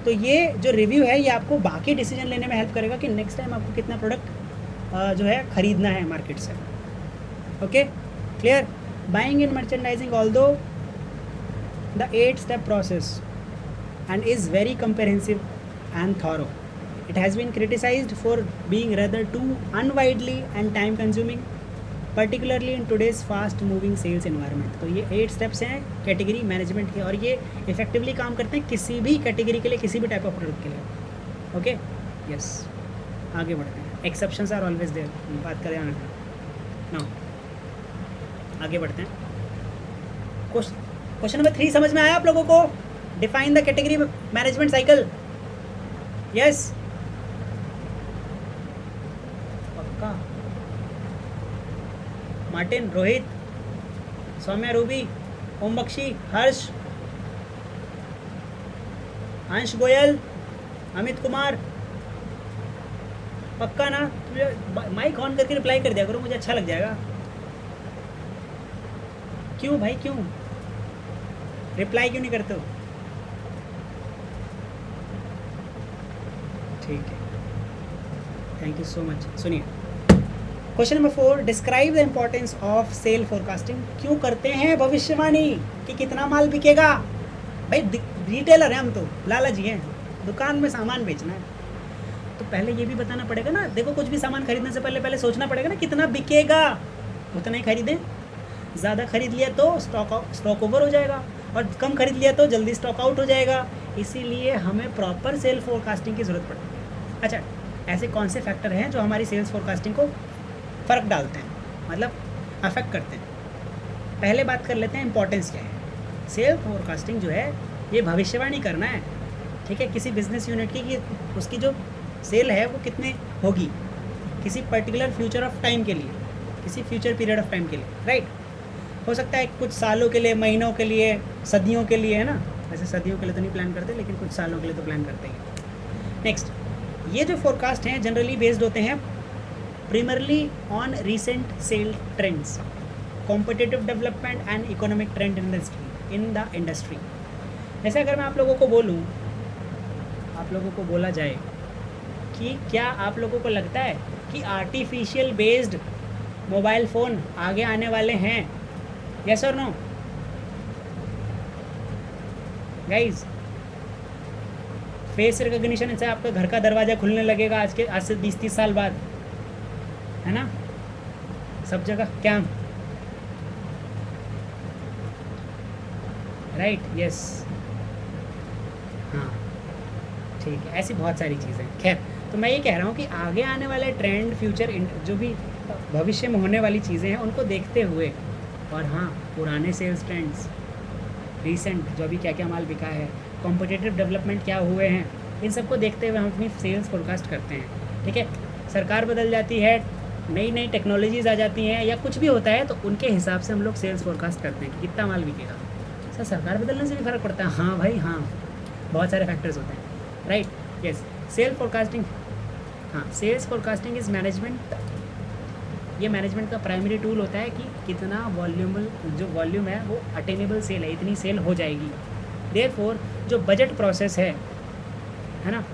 तो ये जो रिव्यू है ये आपको बाकी डिसीजन लेने में हेल्प करेगा कि नेक्स्ट टाइम आपको कितना प्रोडक्ट जो है ख़रीदना है मार्केट से। Okay, clear. Buying in merchandising although the 8 step process and is very comprehensive and thorough. It has been criticized for being rather too unwieldy and time consuming, particularly in today's fast moving sales environment. तो ये 8 steps हैं category management के, और ये effectively काम करते हैं किसी भी कैटेगरी के लिए, किसी भी टाइप ऑफ प्रोडक्ट के लिए। ओके, यस, आगे बढ़ते हैं। एक्सेप्शंस आर ऑलवेज देयर, बात का ध्यान रखना। नाउ आगे बढ़ते हैं। क्वेश्चन नंबर 3 समझ में आया आप लोगों को? Define the category management cycle. Yes, पक्का। मार्टिन, रोहित, सौम्या, रूबी, ओम बख्शी, हर्ष, अंश गोयल, अमित कुमार, पक्का ना? माइक ऑन करके रिप्लाई कर दिया करो, मुझे अच्छा लग जाएगा। क्यों भाई, क्यों रिप्लाई क्यों नहीं करते हो? ठीक है, थैंक यू सो मच। सुनिए, question number 4, describe the importance of sale forecasting. क्यों करते हैं भविष्यवाणी कि कितना माल बिकेगा? भाई रिटेलर हैं हम, तो लालची हैं, दुकान में सामान बेचना है, तो पहले ये भी बताना पड़ेगा ना। देखो, कुछ भी सामान खरीदने से पहले सोचना पड़ेगा ना कितना बिकेगा, उतना ही खरीदें। ज़्यादा खरीद लिया तो स्टॉक ओवर हो जाएगा, और कम खरीद लिया तो जल्दी स्टॉक आउट हो जाएगा। इसीलिए हमें प्रॉपर सेल फोरकास्टिंग की ज़रूरत पड़ती है। अच्छा, ऐसे कौन से फैक्टर हैं जो हमारी सेल्स फोरकास्टिंग को फ़र्क डालते हैं, मतलब अफेक्ट करते हैं? पहले बात कर लेते हैं इंपॉर्टेंस क्या है। सेल फोरकास्टिंग जो है ये भविष्यवाणी करना है, ठीक है, किसी बिजनेस यूनिट की कि उसकी जो सेल है वो कितने होगी किसी पर्टिकुलर फ्यूचर ऑफ टाइम के लिए, किसी फ्यूचर पीरियड ऑफ टाइम के लिए, राइट। हो सकता है कुछ सालों के लिए, महीनों के लिए, सदियों के लिए, है ना। वैसे सदियों के लिए तो नहीं प्लान करते, लेकिन कुछ सालों के लिए तो प्लान करते हैं। नेक्स्ट, ये जो फोरकास्ट हैं जनरली बेस्ड होते हैं primarily on recent sale trends, competitive development and economic trend in the industry। जैसे अगर मैं आप लोगों को बोलूँ, आप लोगों को बोला जाए कि क्या आप लोगों को लगता है कि आर्टिफिशियल बेस्ड मोबाइल फ़ोन आगे आने वाले हैं? यस और नो गाइज? फेस रिकग्निशन से आपका घर का दरवाज़ा खुलने लगेगा आज से 20-30 साल बाद, है ना। सब जगह क्या, राइट, यस, हाँ, ठीक है, ऐसी बहुत सारी चीज़ें। खैर, तो मैं ये कह रहा हूँ कि आगे आने वाले ट्रेंड, फ्यूचर जो भी भविष्य में होने वाली चीज़ें हैं उनको देखते हुए, और हाँ, पुराने सेल्स ट्रेंड्स, रीसेंट जो भी क्या क्या माल बिका है, कॉम्पिटिटिव डेवलपमेंट क्या हुए हैं, इन सबको देखते हुए हम अपनी सेल्स फोरकास्ट करते हैं, ठीक है। सरकार बदल जाती है, नई नई टेक्नोलॉजीज़ आ जाती हैं, या कुछ भी होता है, तो उनके हिसाब से हम लोग सेल्स फोरकास्ट करते हैं कि कितना माल बिकेगा। सर, सरकार बदलने से भी फ़र्क पड़ता है? हाँ भाई, हाँ, बहुत सारे फैक्टर्स होते हैं, राइट, यस। सेल फोरकास्टिंग, हाँ, सेल्स फोरकास्टिंग इज़ मैनेजमेंट, ये मैनेजमेंट का प्राइमरी टूल होता है कि कितना वॉल्यूमल, जो वॉल्यूम है वो अटेनेबल सेल है, इतनी सेल हो जाएगी। देयरफॉर जो बजट प्रोसेस है ना,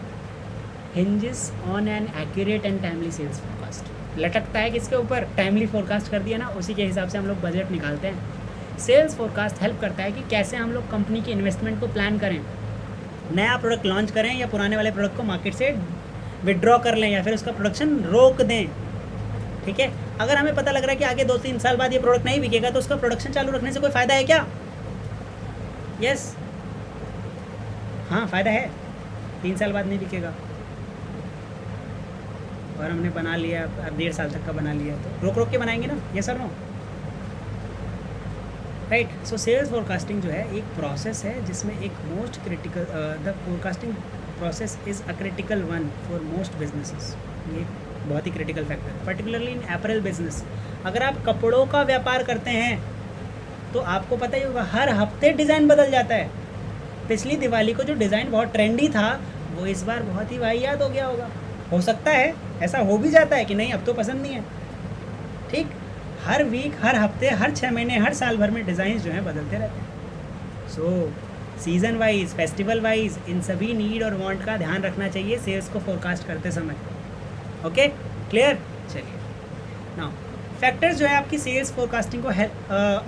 hinges on an accurate and timely sales forecast. लटकता है किसके ऊपर? टाइमली फोरकास्ट कर दिया ना, उसी के हिसाब से हम लोग बजट निकालते हैं। सेल्स फोरकास्ट हेल्प करता है कि कैसे हम लोग कंपनी की इन्वेस्टमेंट को प्लान करें, नया प्रोडक्ट लॉन्च करें या पुराने वाले प्रोडक्ट को मार्केट से विड्रॉ कर लें या फिर उसका प्रोडक्शन रोक दें, ठीक है। अगर हमें पता लग रहा है कि आगे 2-3 साल बाद ये प्रोडक्ट नहीं बिकेगा, तो उसका प्रोडक्शन चालू रखने से कोई फ़ायदा है क्या? यस, हाँ, फ़ायदा है। 3 साल बाद नहीं बिकेगा, और हमने बना लिया, अब 1.5 साल तक का बना लिया, तो रोक रोक के बनाएंगे ना, ये sir no, right. So sales forecasting जो है एक प्रोसेस है जिसमें एक most critical, the forecasting process is a critical one for most businesses. ये बहुत ही क्रिटिकल फैक्टर है, पर्टिकुलरली इन अपैरल बिजनेस। अगर आप कपड़ों का व्यापार करते हैं तो आपको पता ही होगा हर हफ्ते डिज़ाइन बदल जाता है। पिछली दिवाली को जो डिज़ाइन बहुत ट्रेंडी था वो इस बार बहुत ही वाहियात हो गया होगा। हो सकता है ऐसा हो भी जाता है कि नहीं अब तो पसंद नहीं है, ठीक। हर वीक, हर हफ्ते, हर 6 महीने, हर साल भर में डिज़ाइन जो हैं बदलते रहते हैं। सो सीज़न वाइज, फेस्टिवल वाइज, इन सभी नीड और वांट का ध्यान रखना चाहिए सेल्स को फोरकास्ट करते समय। Okay, clear. चलिए नाउ फैक्टर्स जो है आपकी सेल्स फोरकास्टिंग को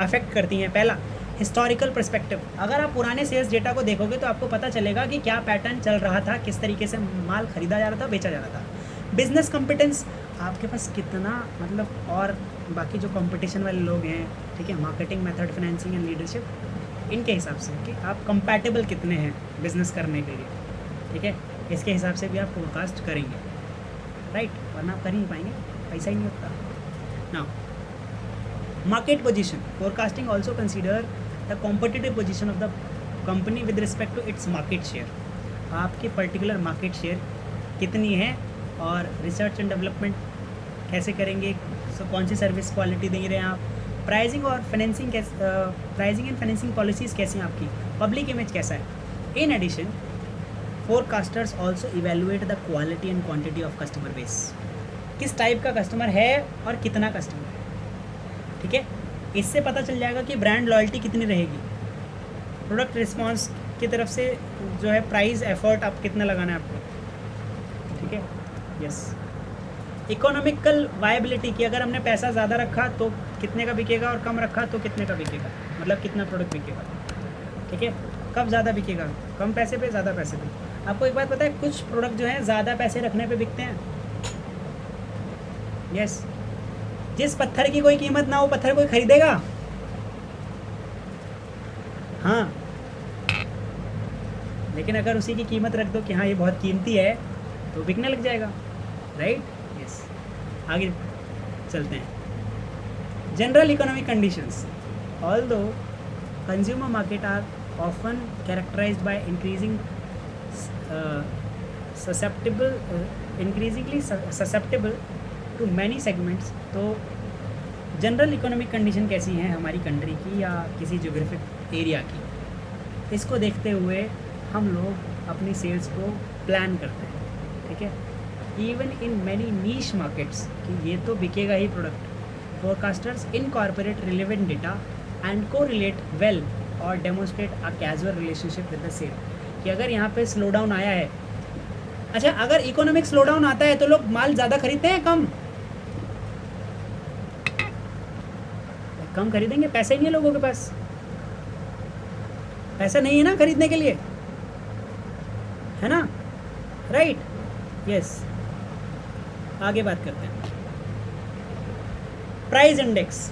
अफेक्ट करती हैं। पहला, हिस्टोरिकल पर्सपेक्टिव। अगर आप पुराने सेल्स डेटा को देखोगे तो आपको पता चलेगा कि क्या पैटर्न चल रहा था, किस तरीके से माल खरीदा जा रहा था, बेचा जा रहा था। बिजनेस कॉम्पिटेंस, आपके पास कितना, मतलब और बाकी जो कंपटीशन वाले लोग हैं, ठीक है, marketing method, financing and leadership, इनके हिसाब से कि आप कंपैटिबल कितने हैं बिजनेस करने के लिए, ठीक है, इसके हिसाब से भी आप फोरकास्ट करेंगे, राइट, वरना आप कर ही नहीं पाएंगे, पैसा ही नहीं होता। Now market position, forecasting also consider the competitive position of the company with respect to its market share. आपकी पर्टिकुलर मार्केट शेयर कितनी है और रिसर्च एंड डेवलपमेंट कैसे करेंगे, कौन सी सर्विस क्वालिटी दे रहे हैं आप, प्राइसिंग और financing pricing and financing policies कैसी हैं आपकी, पब्लिक इमेज कैसा है। In addition forecasters also evaluate the quality and quantity of customer base. किस टाइप का कस्टमर है और कितना कस्टमर है, ठीक है, इससे पता चल जाएगा कि ब्रांड लॉयल्टी कितनी रहेगी। प्रोडक्ट रिस्पॉन्स की तरफ से जो है प्राइस एफर्ट आप कितना लगाना है आपको, ठीक है, यस। इकोनॉमिकल वायबिलिटी की, अगर हमने पैसा ज़्यादा रखा तो कितने का बिकेगा और कम रखा तो कितने का बिकेगा, मतलब कितना प्रोडक्ट बिकेगा, ठीक है, कब ज़्यादा बिकेगा, कम पैसे पे, ज़्यादा पैसे पे। आपको एक बात पता है, कुछ प्रोडक्ट जो हैं ज़्यादा पैसे रखने पे बिकते हैं, यस। जिस पत्थर की कोई कीमत ना हो पत्थर कोई खरीदेगा, हाँ, लेकिन अगर उसी की कीमत रख दो कि हाँ ये बहुत कीमती है तो बिकने लग जाएगा, राइट, यस। आगे चलते हैं। General economic conditions, although consumer market are often characterised by increasingly susceptible to many segments. तो जनरल इकोनॉमिक कंडीशन कैसी हैं हमारी कंट्री की या किसी जोग्राफिक एरिया की, इसको देखते हुए हम लोग अपनी सेल्स को प्लान करते हैं, ठीक है। Even in many niche markets, कि ये तो बिकेगा ही product, forecasters incorporate relevant data and को रिलेट वेल और demonstrate a casual relationship with the sale. कि अगर यहाँ पे स्लो डाउन आया है, अच्छा अगर इकोनॉमिक स्लो डाउन आता है तो लोग माल ज़्यादा खरीदते हैं, कम खरीदेंगे, पैसे ही नहीं है लोगों के पास, पैसा नहीं है ना खरीदने के लिए, है ना, राइट, यस। आगे बात करते हैं प्राइस इंडेक्स,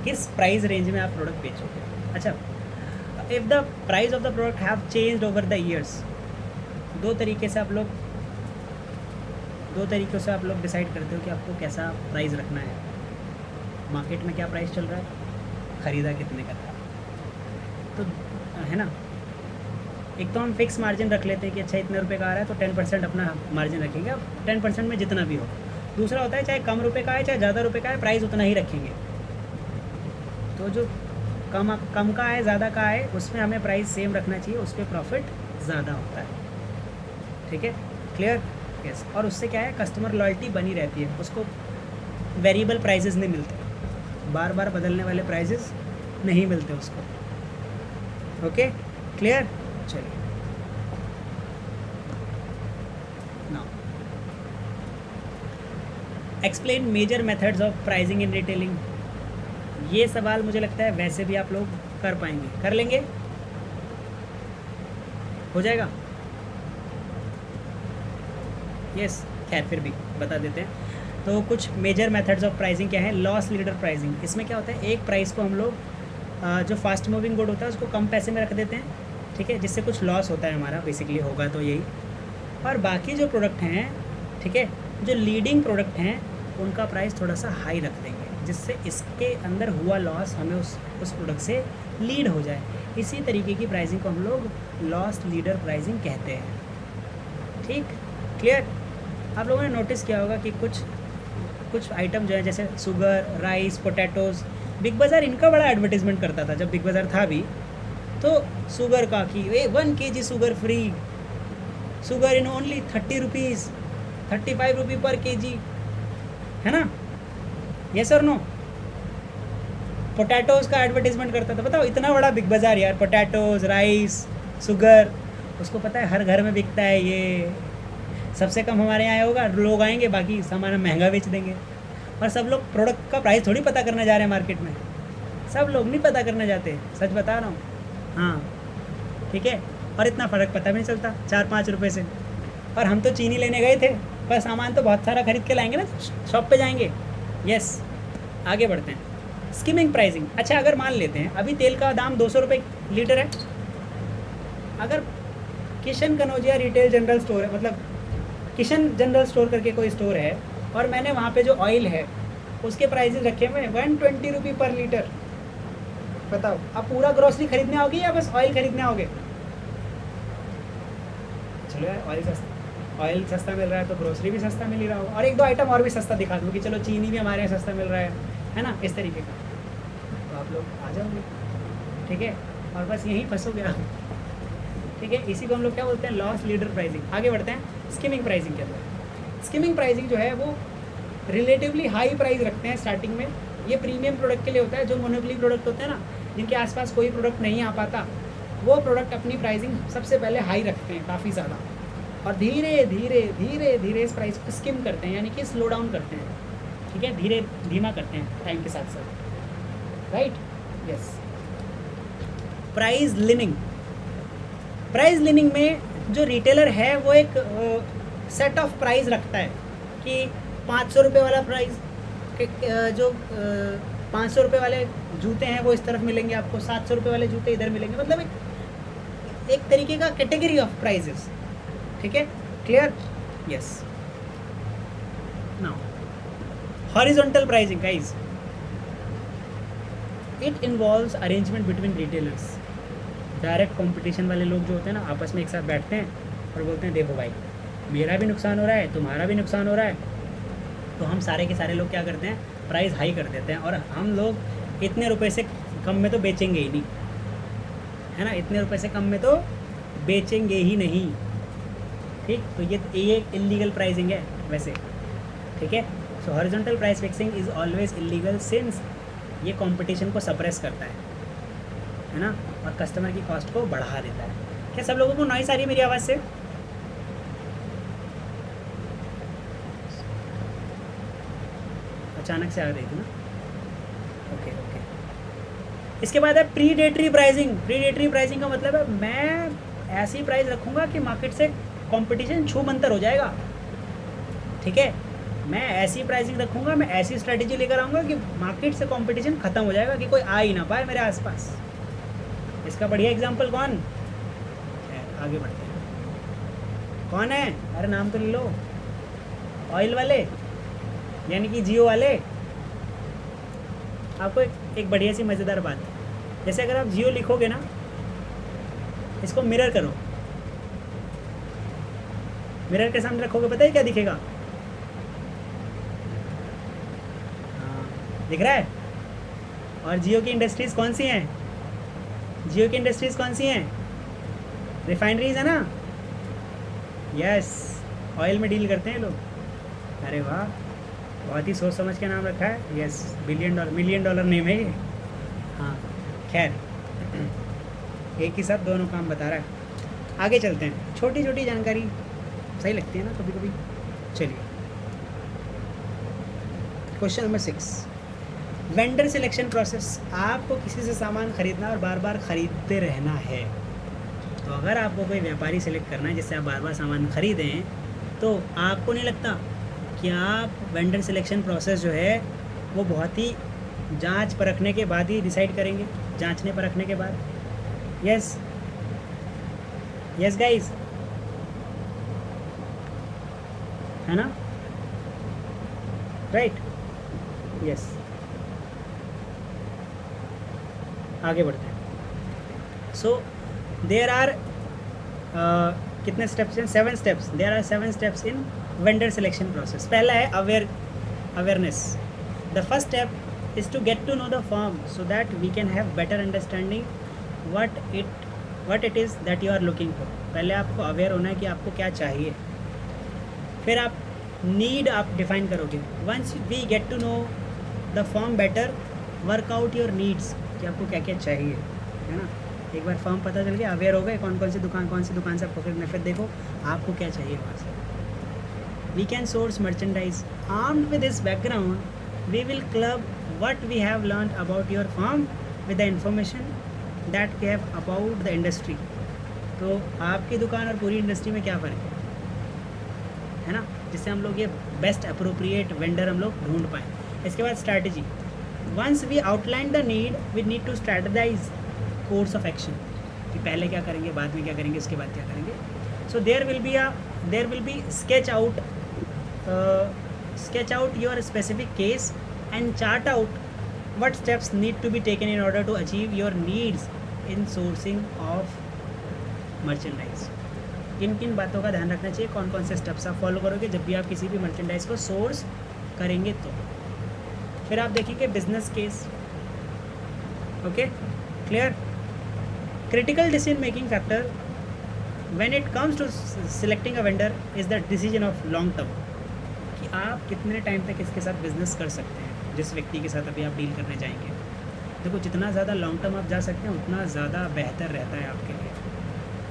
किस प्राइस रेंज में आप प्रोडक्ट बेचोगे। अच्छा, if the price of the product have changed over the years, दो तरीकों से आप लोग डिसाइड करते हो कि आपको कैसा प्राइस रखना है। मार्केट में क्या प्राइस चल रहा है, ख़रीदा कितने का था, तो है ना। एक तो हम फिक्स मार्जिन रख लेते हैं कि अच्छा इतने रुपए का आ रहा है तो 10% अपना मार्जिन रखेंगे, अब 10% में जितना भी हो। दूसरा होता है चाहे कम रुपए का है चाहे ज़्यादा रुपए का है, प्राइस उतना ही रखेंगे। तो जो कम का है, ज़्यादा का है, उसमें हमें प्राइस सेम रखना चाहिए, उस पर प्रॉफिट ज़्यादा होता है, ठीक है, क्लियर, यस। और उससे क्या है, कस्टमर लॉयल्टी बनी रहती है, उसको वेरिएबल प्राइसेस नहीं मिलते, बार बार बदलने वाले प्राइसेस नहीं मिलते उसको, ओके, क्लियर। चलिए now explain major methods of pricing in retailing. ये सवाल मुझे लगता है वैसे भी आप लोग कर पाएंगे, कर लेंगे, हो जाएगा, यस। खैर फिर भी बता देते हैं। तो कुछ मेजर मेथड्स ऑफ प्राइसिंग क्या है। लॉस लीडर प्राइसिंग, इसमें क्या होता है, एक प्राइस को हम लोग जो फास्ट मूविंग गुड होता है उसको कम पैसे में रख देते हैं, ठीक है, जिससे कुछ लॉस होता है हमारा, बेसिकली होगा तो यही। और बाकी जो प्रोडक्ट हैं, ठीक है, जो लीडिंग प्रोडक्ट हैं उनका प्राइस थोड़ा सा हाई रख देंगे, जिससे इसके अंदर हुआ लॉस हमें उस प्रोडक्ट से लीड हो जाए। इसी तरीके की प्राइसिंग को हम लोग लॉस लीडर प्राइसिंग कहते हैं। ठीक, क्लियर? आप लोगों ने नोटिस किया होगा कि कुछ आइटम जो है जैसे शुगर, राइस, पोटैटोज़, बिग बाज़ार इनका बड़ा एडवर्टीज़मेंट करता था जब बिग बाज़ार था भी। तो शुगर का कि 1 kg sugar free, sugar in only 30 rupees, 35 रुपी पर kg, है ना? यस और नो? पोटैटोज़ का एडवर्टीज़मेंट करता था। बताओ, इतना बड़ा बिग बाज़ार यार, पोटैटोज़, राइस, शुगर, उसको पता है हर घर में बिकता है ये। सबसे कम हमारे यहाँ होगा, लोग आएंगे, बाकी सामान हम महंगा बेच देंगे। और सब लोग प्रोडक्ट का प्राइस थोड़ी पता करने जा रहे हैं मार्केट में, सब लोग नहीं पता करने जाते, सच बता रहा हूँ। हाँ, ठीक है। और इतना फ़र्क पता भी नहीं चलता 4-5 रुपये से। और हम तो चीनी लेने गए थे, पर सामान तो बहुत सारा खरीद के लाएंगे ना, शॉप पे जाएंगे। यस, आगे बढ़ते हैं। Skimming pricing. अच्छा, अगर मान लेते हैं अभी तेल का दाम 200 रुपये लीटर है, अगर Kishan Kanaujia retail general store है, मतलब किशन जनरल स्टोर करके कोई स्टोर है, और मैंने वहाँ पे जो ऑयल है उसके प्राइसेस रखे हुए हैं 120 रुपये पर लीटर। बताओ, आप पूरा ग्रोसरी खरीदने आओगे या बस ऑयल खरीदने आओगे? चलो यार, ऑयल सस्ता मिल रहा है तो ग्रोसरी भी सस्ता मिल ही रहा होगा, और 1-2 आइटम और भी सस्ता दिखा दूँ कि चलो चीनी भी हमारे यहाँ सस्ता मिल रहा है ना, इस तरीके का, तो आप लोग आ जाओगे, ठीक है, और बस यहीं फंसोगे आप, ठीक है। इसी को हम लोग क्या बोलते हैं, लॉस लीडर प्राइसिंग। आगे बढ़ते हैं स्कीमिंग प्राइसिंग के अंदर। स्कीमिंग प्राइसिंग जो है वो रिलेटिवली हाई प्राइस रखते हैं स्टार्टिंग में। ये प्रीमियम प्रोडक्ट के लिए होता है, जो मोनोपोली प्रोडक्ट होते हैं ना, जिनके आसपास कोई प्रोडक्ट नहीं आ पाता, वो प्रोडक्ट अपनी प्राइसिंग सबसे पहले हाई रखते हैं, काफ़ी ज़्यादा, और धीरे धीरे धीरे धीरे इस प्राइस को स्किम करते हैं, यानी कि स्लो डाउन करते हैं, ठीक है, धीमा करते हैं टाइम के साथ साथ, right? Yes. Price leaning. Price leaning में जो रिटेलर है वो एक सेट ऑफ प्राइस रखता है कि 500 रुपये वाला प्राइस, जो 500 रुपये वाले जूते हैं वो इस तरफ मिलेंगे आपको, 700 रुपये वाले जूते इधर मिलेंगे, मतलब एक तरीके का कैटेगरी ऑफ प्राइजेस, ठीक है, clear? Yes. Now horizontal pricing guys, it involves arrangement between retailers. Direct competition वाले लोग जो होते हैं ना, आपस में एक साथ बैठते हैं और बोलते हैं देखो भाई, मेरा भी नुकसान हो रहा है, तुम्हारा भी नुकसान हो रहा है, तो हम सारे के सारे लोग क्या करते हैं, प्राइस हाई कर देते हैं, और हम लोग इतने रुपए से कम में तो बेचेंगे ही नहीं, है ना, इतने रुपए से कम में तो बेचेंगे ही नहीं, ठीक। तो ये एक इलीगल प्राइसिंग है वैसे, ठीक है। सो horizontal price fixing is always illegal since ये कंपटीशन को सप्रेस करता है ना, और कस्टमर की कॉस्ट को बढ़ा देता है। क्या सब लोगों को नॉइस आ रही है मेरी आवाज़ से? अचानक से आ रही थी ना, ओके ओके। इसके बाद है प्रीडेटरी प्राइसिंग। प्रीडेटरी प्राइसिंग का मतलब है मैं ऐसी प्राइस रखूँगा कि मार्केट से कंपटीशन छूमंतर हो जाएगा, ठीक है। मैं ऐसी प्राइसिंग रखूँगा, मैं ऐसी स्ट्रेटेजी लेकर आऊँगा कि मार्केट से कंपटीशन ख़त्म हो जाएगा, कि कोई आ ही ना पाए मेरे आसपास। इसका बढ़िया एग्जांपल कौन है? आगे बढ़ते हैं। कौन है? अरे नाम तो ले लो। ऑयल वाले, यानी कि जियो वाले। आपको एक बढ़िया सी मज़ेदार बात, जैसे अगर आप जियो लिखोगे ना, इसको मिरर करो, मिरर के सामने रखोगे, पता है क्या दिखेगा? हाँ, दिख रहा है। और जियो की इंडस्ट्रीज़ कौन सी हैं? जियो की इंडस्ट्रीज़ कौन सी हैं? रिफाइनरीज है ना। यस, ऑयल में डील करते हैं लोग। अरे वाह, बहुत ही सोच समझ के नाम रखा है। यस, मिलियन डॉलर नेम है ये। हाँ, खैर एक ही साथ दोनों काम बता रहा है। आगे चलते हैं। छोटी छोटी जानकारी सही लगती है ना कभी कभी। चलिए, question number 6, vendor selection process. आपको किसी से सामान खरीदना और बार बार ख़रीदते रहना है। तो अगर आपको कोई व्यापारी सिलेक्ट करना है जिससे आप बार बार सामान ख़रीदें, तो आपको नहीं लगता कि आप वेंडर सिलेक्शन प्रोसेस जो है वो बहुत ही जांच परखने के बाद ही डिसाइड करेंगे, जांचने परखने के बाद। यस गाइस, है ना, राइट, यस। आगे बढ़ते हैं। सो देयर आर कितने स्टेप्स हैं? 7 steps. There are 7 steps in vendor selection process. पहला है awareness. The first step is to get to know the firm so that we can have better understanding what it is that you are looking for. पहले आपको aware होना है कि आपको क्या चाहिए, फिर आप नीड आप डिफाइन करोगे। Once we get to know the firm better, work out your needs कि आपको क्या क्या चाहिए, है ना। एक बार फर्म पता चल गया, अवेयर हो गए कौन सी दुकान से आप पकड़ना, फिर देखो आपको क्या चाहिए वहाँ से। We can source merchandise. Armed with this background we will club what we have learned about your firm with the information that we have about the industry। तो आपकी दुकान और पूरी इंडस्ट्री में क्या फ़र्क है ना, जिससे हम लोग ये बेस्ट अप्रोप्रिएट वेंडर हम लोग ढूंढ पाएँ। इसके बाद strategy. Once we outline the need we need to strategise course of action कि पहले क्या करेंगे, बाद में क्या करेंगे, इसके बाद क्या करेंगे। So there will be sketch out your specific case and chart out what steps need to be taken in order to achieve your needs in sourcing of merchandise। किन किन बातों का ध्यान रखना चाहिए, कौन कौन से स्टेप्स आप फॉलो करोगे जब भी आप किसी भी मर्चेंडाइज को सोर्स करेंगे। तो फिर आप देखेंगे business case. Okay, clear. Critical decision making factor when it comes to selecting a vendor is the decision of long term, कि आप कितने टाइम तक इसके साथ बिजनेस कर सकते हैं, जिस व्यक्ति के साथ अभी आप डील करने जाएंगे। देखो जितना ज़्यादा लॉन्ग टर्म आप जा सकते हैं उतना ज़्यादा बेहतर रहता है आपके लिए।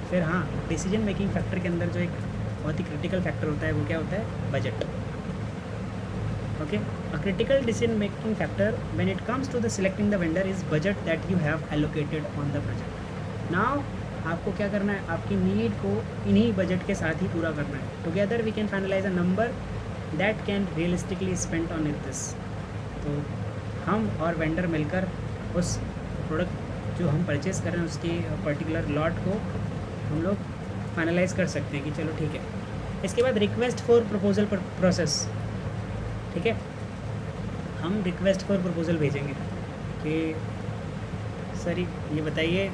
फिर हाँ, डिसीजन मेकिंग फैक्टर के अंदर जो एक बहुत ही क्रिटिकल फैक्टर होता है वो क्या होता है? Budget. Okay, a critical decision making factor when it comes to the selecting the vendor is budget that you have allocated on the project. Now आपको क्या करना है, आपकी नीड को इन्हीं बजट के साथ ही पूरा करना है। Together we can finalise a number that can realistically spend on it this. तो हम और वेंडर मिलकर उस प्रोडक्ट जो हम परचेज़ कर रहे हैं उसके पर्टिकुलर लॉट को हम लोग फाइनलाइज कर सकते हैं कि चलो ठीक है। इसके बाद रिक्वेस्ट फॉर प्रपोजल प्रोसेस। ठीक है, हम रिक्वेस्ट फॉर प्रपोजल भेजेंगे कि सर ये बताइए,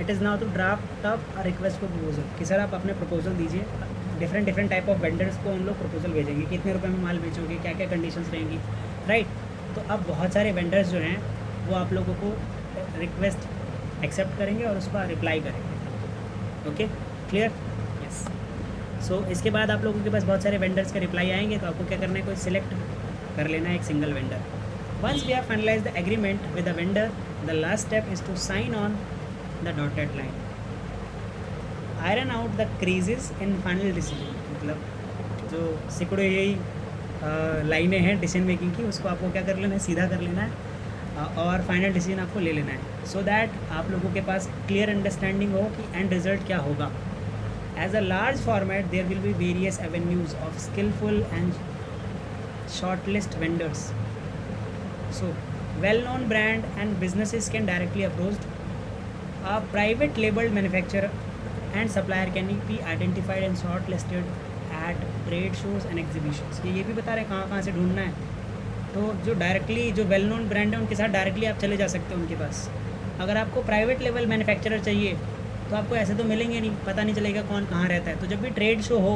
it is now to draft up a request for proposal, कि सर आप अपने प्रपोजल दीजिए। डिफरेंट टाइप ऑफ वेंडर्स को हम लोग प्रपोजल भेजेंगे, कितने रुपए में माल बेचोगे, क्या क्या कंडीशंस रहेंगी, राइट। तो अब बहुत सारे वेंडर्स जो हैं वो आप लोगों को रिक्वेस्ट एक्सेप्ट करेंगे और उसका रिप्लाई करेंगे। Okay, clear, yes. सो इसके बाद आप लोगों के पास बहुत सारे वेंडर्स के रिप्लाई आएंगे, तो आपको क्या करना है, कोई सिलेक्ट कर लेना है एक single vendor. Once we have finalise the agreement with the vendor, the last step is to sign on the dotted line. Iron out the creases in final decision. मतलब जो सिकुड़ी हुई लाइनें हैं डिसीजन मेकिंग की, उसको आपको क्या कर लेना है, सीधा कर लेना है और फाइनल डिसीजन आपको ले लेना है, सो दैट आप लोगों के पास क्लियर अंडरस्टैंडिंग हो कि एंड रिजल्ट क्या होगा। As a large format there will be various avenues of skilful and shortlist vendors. So well known brand and businesses can directly approached. A private labeled manufacturer and supplier can be identified and shortlisted at trade shows and exhibitions। ये भी बता रहे हैं कहाँ से ढूंढना है। तो जो डायरेक्टली जो वेल नोन ब्रांड है उनके साथ डायरेक्टली आप चले जा सकते हो उनके पास। अगर आपको प्राइवेट लेवल मैन्युफैक्चरर चाहिए तो आपको ऐसे तो मिलेंगे नहीं, पता नहीं चलेगा कौन कहाँ रहता है। तो जब भी ट्रेड शो हो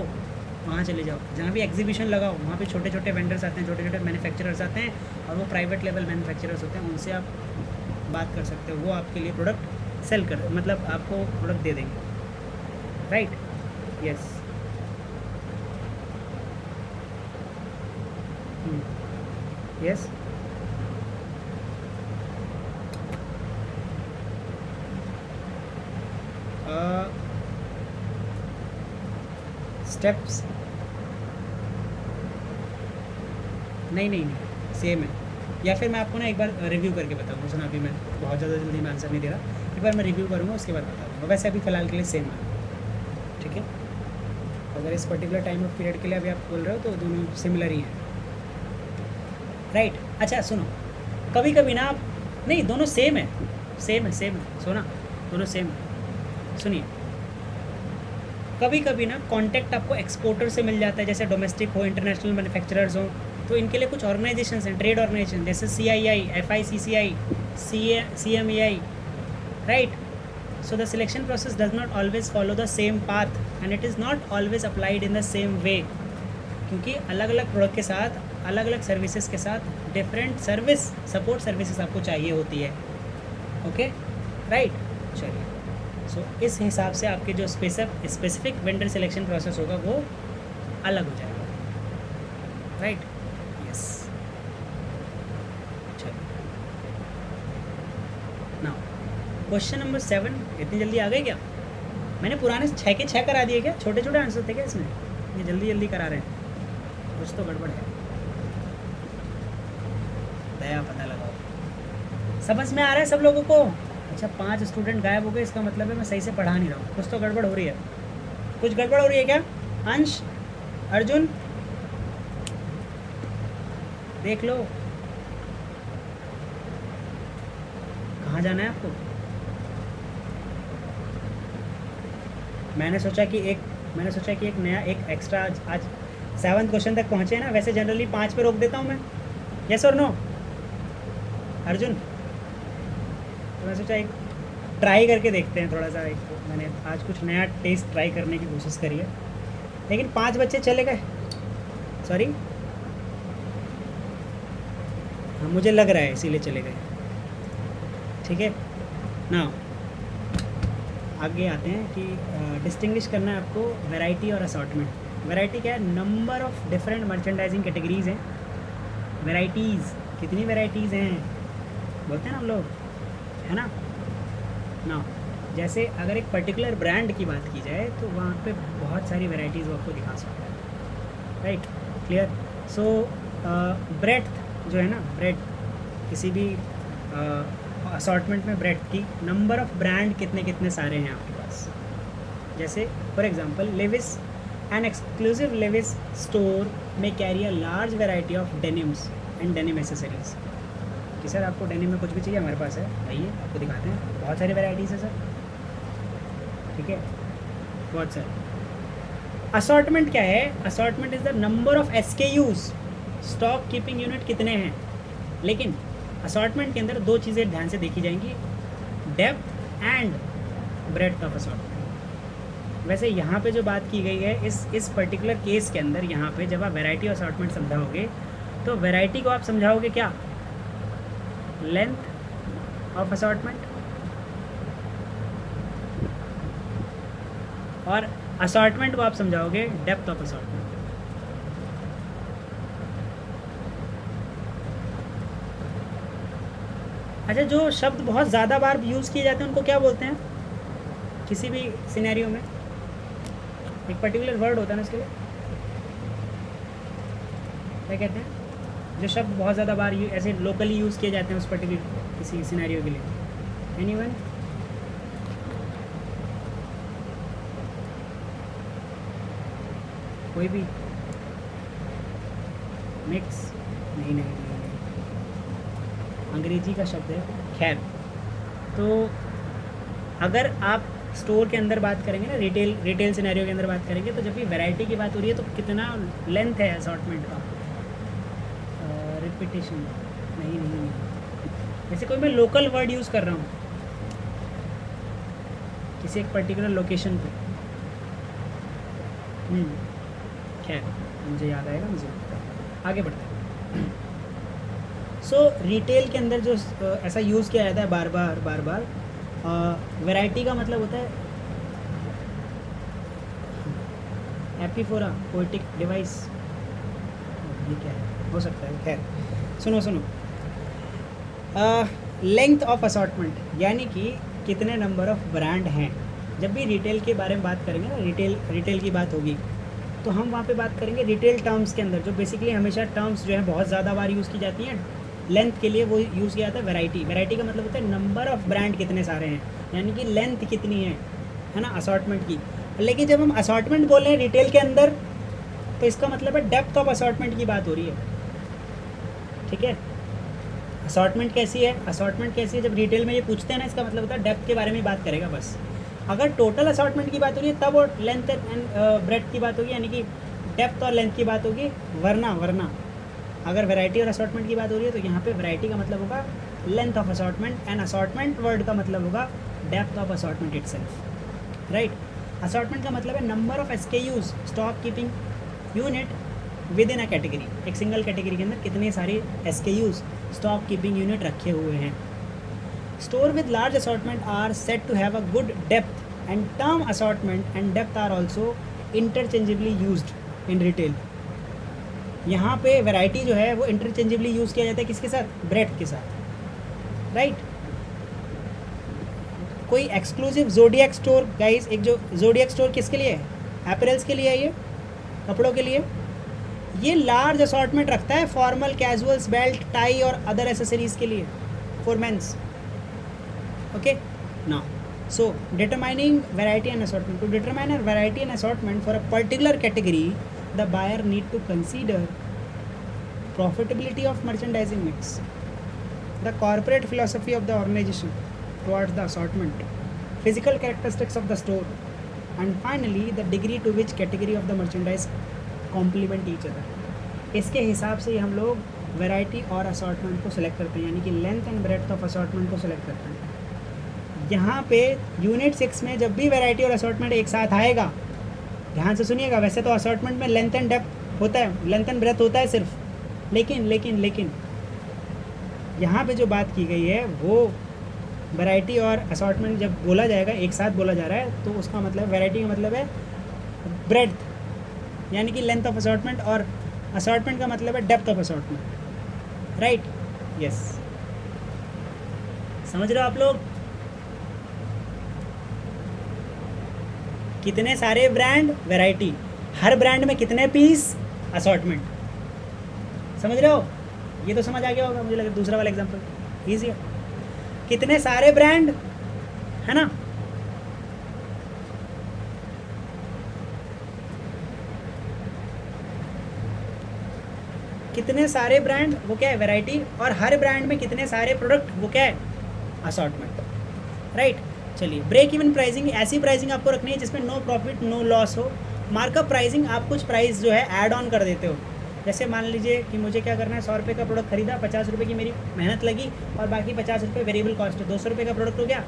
वहाँ चले जाओ, जहाँ भी एग्जीबिशन लगाओ वहाँ पे छोटे छोटे वेंडर्स आते हैं, छोटे छोटे मैन्युफैक्चरर्स आते हैं और वो प्राइवेट लेवल मैन्युफैक्चरर्स होते हैं, उनसे आप बात कर सकते हो। वो आपके लिए प्रोडक्ट सेल कर, मतलब आपको प्रोडक्ट दे देंगे, राइट, यस। यस, स्टेप्स नहीं सेम है, या फिर मैं आपको ना एक बार रिव्यू करके बताऊँगा। सुना, अभी मैं बहुत ज़्यादा जल्दी में आंसर नहीं दे रहा, एक बार मैं रिव्यू करूँगा उसके बाद बता दूँगा। वैसे अभी फ़िलहाल के लिए सेम है, ठीक है। अगर इस पर्टिकुलर टाइम ऑफ पीरियड के लिए अभी आप बोल रहे हो तो दोनों सिमिलर ही हैं, राइट। अच्छा सुनो, कभी कभी ना आप नहीं, दोनों सेम है, सुना, दोनों सेम है। सुनिए, कभी कभी ना कॉन्टैक्ट आपको एक्सपोर्टर से मिल जाता है, जैसे डोमेस्टिक हो, इंटरनेशनल मैन्युफैक्चरर्स हो, तो इनके लिए कुछ ऑर्गेनाइजेशंस हैं, ट्रेड ऑर्गेनाइजेशन, जैसे CII, FICCI, CMEI, right. So the selection process does not always follow the same path and it is not always applied in the same way, क्योंकि अलग अलग प्रोडक्ट के साथ, अलग अलग सर्विसेज के साथ डिफरेंट सर्विस सपोर्ट सर्विसेज आपको चाहिए होती है. Okay, right. चलिए, सो इस हिसाब से आपके जो स्पेसिफिक वेंडर सिलेक्शन प्रोसेस होगा वो अलग हो जाएगा. Right, yes. चलिए, नाउ क्वेश्चन नंबर 7. इतनी जल्दी आ गए क्या? मैंने पुराने 6 के 6 करा दिए क्या? छोटे छोटे आंसर थे क्या इसमें? ये जल्दी जल्दी करा रहे हैं, कुछ तो गड़बड़ है. दया पता लगाओ. समझ में आ रहा है सब लोगों को? अच्छा, 5 स्टूडेंट गायब हो गए, इसका मतलब है मैं सही से पढ़ा नहीं रहा हूँ. कुछ तो गड़बड़ हो रही है. कुछ गड़बड़ हो रही है क्या? अंश, अर्जुन, देख लो कहाँ जाना है आपको. मैंने सोचा कि एक नया, एक एक्स्ट्रा, आज 7th क्वेश्चन तक पहुँचे हैं ना. वैसे जनरली 5 पे रोक देता हूँ मैं. यस और नो अर्जुन? तो मैं सोचा एक ट्राई करके देखते हैं थोड़ा सा. एक मैंने आज कुछ नया टेस्ट ट्राई करने की कोशिश करी है, लेकिन 5 बच्चे चले गए. सॉरी, हाँ मुझे लग रहा है इसीलिए चले गए. ठीक है ना, आगे आते हैं कि डिस्टिंग्विश करना है आपको वैरायटी और असॉर्टमेंट. वैरायटी क्या है? Number of different merchandising categories हैं. वैरायटीज़, कितनी वैरायटीज़ हैं बोलते हैं ना हम लोग, है ना. ना जैसे अगर एक पर्टिकुलर ब्रांड की बात की जाए तो वहाँ पे बहुत सारी वैरायटीज़ वो आपको दिखा सकता है. Right, clear. सो ब्रेड्थ जो है ना, ब्रेड, किसी भी असॉर्टमेंट में ब्रेड की नंबर ऑफ ब्रांड कितने कितने सारे हैं आपके पास. जैसे for example Levi's, an exclusive Levi's store में carry a large variety of denims and denim accessories. कि सर आपको डेनिम में कुछ भी चाहिए, हमारे पास है, आइए आपको दिखाते हैं. बहुत सारी वैरायटीज़ है सर. ठीक है, बहुत सारे. असॉर्टमेंट क्या है? Assortment is the number of SKUs, stock keeping unit कितने हैं. लेकिन असॉर्टमेंट के अंदर 2 चीज़ें ध्यान से देखी जाएंगी, depth and breadth of assortment. वैसे यहाँ पे जो बात की गई है इस पर्टिकुलर केस के अंदर, यहाँ पे जब आप वैरायटी असॉर्टमेंट समझाओगे तो वैरायटी को आप समझाओगे क्या? लेंथ ऑफ असॉर्टमेंट, और असॉर्टमेंट को आप समझाओगे डेप्थ ऑफ असॉर्टमेंट. अच्छा, जो शब्द बहुत ज़्यादा बार यूज़ किए जाते हैं उनको क्या बोलते हैं? किसी भी सिनेरियो में एक पर्टिकुलर वर्ड होता है ना, उसके लिए क्या कहते हैं? जो शब्द बहुत ज़्यादा बार ऐसे लोकली यूज़ किए जाते हैं उस पर्टिकुलर किसी सिनेरियो के लिए. एनीवन? कोई भी? मिक्स? नहीं, अंग्रेजी का शब्द है. खैर, तो अगर आप स्टोर के अंदर बात करेंगे ना, रिटेल सिनेरियो के अंदर बात करेंगे, तो जब भी वैरायटी की बात हो रही है तो कितना लेंथ है असॉर्टमेंट का. रिपीटेशन? नहीं. जैसे कोई मैं लोकल वर्ड यूज़ कर रहा हूँ किसी एक पर्टिकुलर लोकेशन पे. खैर, मुझे याद आएगा, मुझे आगे बढ़ते हैं. सो रिटेल के अंदर जो ऐसा यूज़ किया जाता है बार बार, वैरायटी का मतलब होता है एपिफोरा, पोएटिक डिवाइस. ये क्या है? हो सकता है. खैर, सुनो. लेंथ ऑफ असॉर्टमेंट यानी कि कितने नंबर ऑफ ब्रांड हैं. जब भी रिटेल के बारे में बात करेंगे ना, रिटेल की बात होगी, तो हम वहाँ पे बात करेंगे रिटेल टर्म्स के अंदर, जो बेसिकली हमेशा टर्म्स जो है बहुत ज़्यादा बार यूज़ की जाती हैं. लेंथ के लिए वो यूज़ किया जाता है वैरायटी का मतलब होता है नंबर ऑफ ब्रांड कितने सारे हैं, यानी कि लेंथ कितनी है ना, असॉर्टमेंट की. लेकिन जब हम असॉर्टमेंट बोल रहे हैं रिटेल के अंदर, तो इसका मतलब है डेप्थ ऑफ असॉर्टमेंट की बात हो रही है. ठीक है, असॉर्टमेंट कैसी है जब रिटेल में ये पूछते हैं ना, इसका मतलब होता है डेप्थ के बारे में बात करेगा बस. अगर टोटल असॉर्टमेंट की बात हो रही है तब वो लेंथ एंड ब्रेड्थ की बात होगी, यानी कि डेप्थ और लेंथ की बात होगी, वरना अगर वैरायटी और असॉर्टमेंट की बात हो रही है तो यहाँ पे वैरायटी का मतलब होगा length of assortment and assortment word का मतलब होगा depth of assortment itself, right. Assortment का मतलब है number of SKUs stock keeping unit with in a category. एक सिंगल कैटेगरी के अंदर कितने सारे SKUs स्टॉक कीपिंग यूनिट रखे हुए हैं। Store with large assortment are set to have a good depth and term assortment and depth are also interchangeably used in retail. यहाँ पे वैरायटी जो है वो इंटरचेंजेबली यूज़ किया जाता है किसके साथ, ब्रेड्थ के साथ, राइट। कोई एक्सक्लूसिव जोडियक स्टोर गाइस, एक जो जोडियक स्टोर किसके लिए है, एपरल्स के लिए है, ये कपड़ों के लिए। ये लार्ज असॉर्टमेंट रखता है फॉर्मल, कैजुअल्स, बेल्ट, टाई और अदर एसेसरीज के लिए for mens, okay. Now so determining variety and assortment, to determine a variety and assortment for a particular category the buyer need to consider profitability of merchandising mix, the corporate philosophy of the organization towards the assortment, physical characteristics of the store, and finally the degree to which category of the merchandise complement each other. इसके हिसाब से हम लोग variety और assortment को select करते हैं, यानी कि length and breadth of assortment को सिलेक्ट करते हैं। यहाँ पे यूनिट 6 में जब भी वैरायटी और असॉर्टमेंट एक साथ आएगा, ध्यान से सुनिएगा, वैसे तो असॉर्टमेंट में लेंथ एंड डेप्थ होता है, लेंथ एंड ब्रेथ होता है सिर्फ, लेकिन यहाँ पे जो बात की गई है वो वैरायटी और असॉर्टमेंट जब बोला जाएगा, एक साथ बोला जा रहा है, तो उसका मतलब वैरायटी का मतलब है ब्रेड्थ यानी कि लेंथ ऑफ असॉर्टमेंट, और असॉर्टमेंट का मतलब है depth of assortment, right. Yes, समझ रहे हो आप लोग? कितने सारे ब्रांड, वैरायटी, हर ब्रांड में कितने पीस, असॉर्टमेंट। समझ रहे हो? ये तो समझ आ गया होगा मुझे लगा। दूसरा वाला एग्जांपल ईजी है, कितने सारे ब्रांड है ना, कितने सारे ब्रांड वो क्या है, वैरायटी, और हर ब्रांड में कितने सारे प्रोडक्ट वो क्या है, असॉर्टमेंट, राइट। चलिए, ब्रेक इवन प्राइसिंग, ऐसी प्राइसिंग आपको रखनी है जिसमें नो प्रॉफिट नो लॉस हो। मार्कअप प्राइसिंग, आप कुछ प्राइस जो है ऐड ऑन कर देते हो। जैसे मान लीजिए कि मुझे क्या करना है, 100 रुपये का प्रोडक्ट खरीदा, 50 रुपये की मेरी मेहनत लगी और बाकी 50 रुपये वेरिएबल कॉस्ट है। 200 रुपये का प्रोडक्ट हो गया,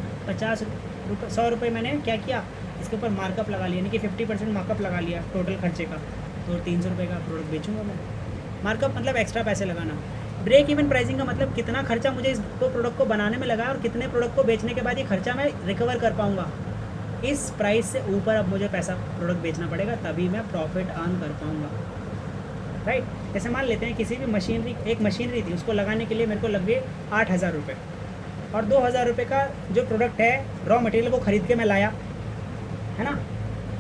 100 रुपये मैंने क्या किया, इसके ऊपर मार्कअप लगा लिया, यानी कि 50% मार्कअप लगा लिया टोटल खर्चे का, तो 300 रुपये का प्रोडक्ट बेचूंगा मैं। मार्कअप मतलब एक्स्ट्रा पैसे लगाना। ब्रेक इवन प्राइसिंग का मतलब कितना खर्चा मुझे इस प्रोडक्ट को बनाने में लगा और कितने प्रोडक्ट को बेचने के बाद ये खर्चा मैं रिकवर कर पाऊँगा। इस प्राइस से ऊपर अब मुझे पैसा प्रोडक्ट बेचना पड़ेगा, तभी मैं प्रॉफिट अर्न कर पाऊँगा, राइट। जैसे मान लेते हैं किसी भी मशीनरी, एक मशीनरी थी, उसको लगाने के लिए मेरे को लग गए 8,000 रुपये, और 2,000 रुपये का जो प्रोडक्ट है रॉ मटेरियल को ख़रीद के मैं लाया, है ना।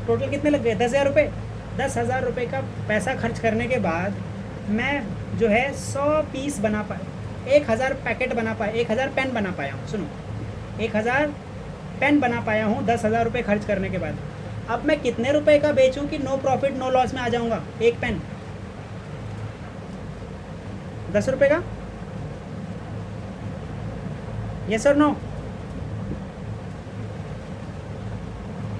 टोटल कितने लग गए, 10,000 रुपये। 10,000 रुपये का पैसा खर्च करने के बाद मैं जो है 100 पीस बना पाया, 1,000 पैकेट बना पाया, 1,000 पेन बना पाया हूँ। सुनो, 1,000 पेन बना पाया हूँ 10,000 रुपये खर्च करने के बाद। अब मैं कितने रुपए का बेचूं कि नो प्रॉफिट नो लॉस में आ जाऊंगा? एक पेन 10 रुपये का, यस और नो?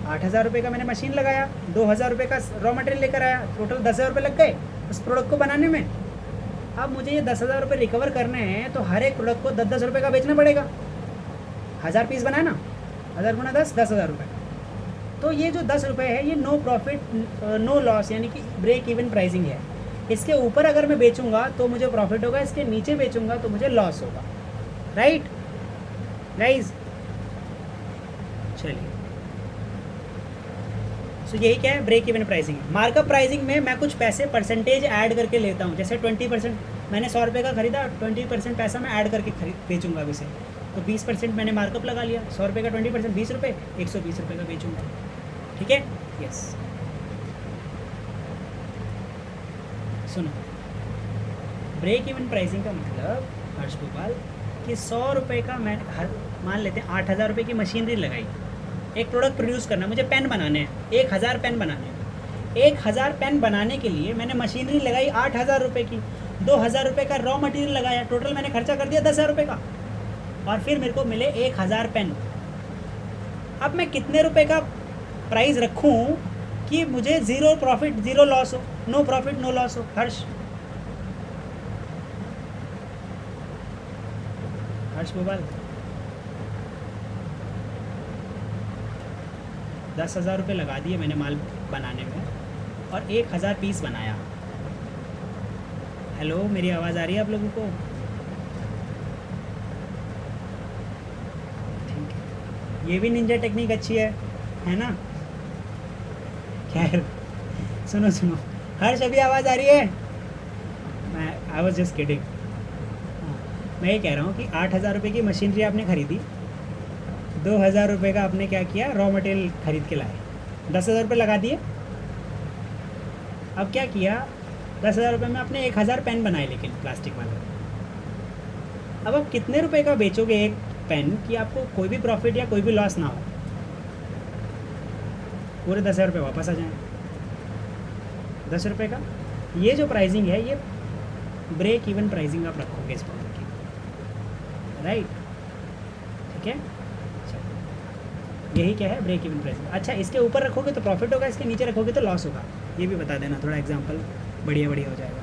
8,000 रुपये का मैंने मशीन लगाया, 2,000 रुपये का रॉ मटेरियल लेकर आया, टोटल 10,000 रुपये लग गए उस प्रोडक्ट को बनाने में। अब मुझे ये 10,000 रुपये रिकवर करने हैं तो हर एक प्रोडक्ट को 10-10 रुपये का बेचना पड़ेगा। 1000 पीस बनाए ना, 1000 गुना 10, 10,000 रुपये। तो ये जो 10 रुपये है ये नो प्रॉफिट नो लॉस यानी कि ब्रेक इवन प्राइसिंग है। इसके ऊपर अगर मैं बेचूंगा तो मुझे प्रॉफिट होगा, इसके नीचे बेचूंगा तो मुझे लॉस होगा, राइट गाइज। चलिए, तो यही क्या है, ब्रेक इवन प्राइसिंग है। मार्कअप प्राइसिंग में मैं कुछ पैसे परसेंटेज ऐड करके लेता हूँ। जैसे 20% मैंने 100 रुपये का खरीदा, 20% पैसा मैं ऐड करके बेचूंगा अब इसे, तो 20% मैंने मार्कअप लगा लिया। 100 रुपये का 20% 20 रुपये, 120 रुपये का बेचूंगा, ठीक है। यस, सुनो, ब्रेक इवन प्राइसिंग का मतलब हर्ष गोपाल कि 100 रुपये का मैं मान लेते हैं 8,000 रुपये की मशीनरी लगाई, एक प्रोडक्ट प्रोड्यूस करना, मुझे पेन बनाने हैं, 1,000 पेन बनाने हैं। 1,000 पेन बनाने के लिए मैंने मशीनरी लगाई 8,000 रुपये की, 2,000 रुपये का रॉ मटेरियल लगाया, टोटल मैंने खर्चा कर दिया 10,000 रुपये का, और फिर मेरे को मिले 1,000 पेन। अब मैं कितने रुपए का प्राइस रखूं कि मुझे ज़ीरो प्रॉफिट ज़ीरो लॉस हो, नो प्रॉफिट नो लॉस हो? हर्ष मोबाइल 10,000 रुपये लगा दिए मैंने माल बनाने में और 1,000 पीस बनाया। हेलो, मेरी आवाज़ आ रही है आप लोगों को? ठीक है, ये भी निंजा टेक्निक अच्छी है ना? खैर सुनो, हर्ष अभी आवाज़ आ रही है? मैं आई वॉज जस्ट किडिंग। मैं ये कह रहा हूँ कि 8,000 रुपये की मशीनरी आपने ख़रीदी, 2,000 रुपये का आपने क्या किया, रॉ मटेरियल ख़रीद के लाए, 10,000 रुपये लगा दिए। अब क्या किया, 10,000 रुपये में आपने 1,000 पेन बनाए, लेकिन प्लास्टिक वाले। अब आप कितने रुपए का बेचोगे एक पेन कि आपको कोई भी प्रॉफिट या कोई भी लॉस ना हो? पूरे 10,000 रुपये वापस आ जाएँ। 10 रुपये का ये जो प्राइसिंग है, ये ब्रेक इवन प्राइसिंग आप रखोगे इस प्रोडक्ट की, राइट? ठीक है, यही क्या है, ब्रेक इवन प्राइसिंग। अच्छा, इसके ऊपर रखोगे तो प्रॉफिट होगा, इसके नीचे रखोगे तो लॉस होगा। ये भी बता देना, थोड़ा एग्जांपल बढ़िया हो जाएगा।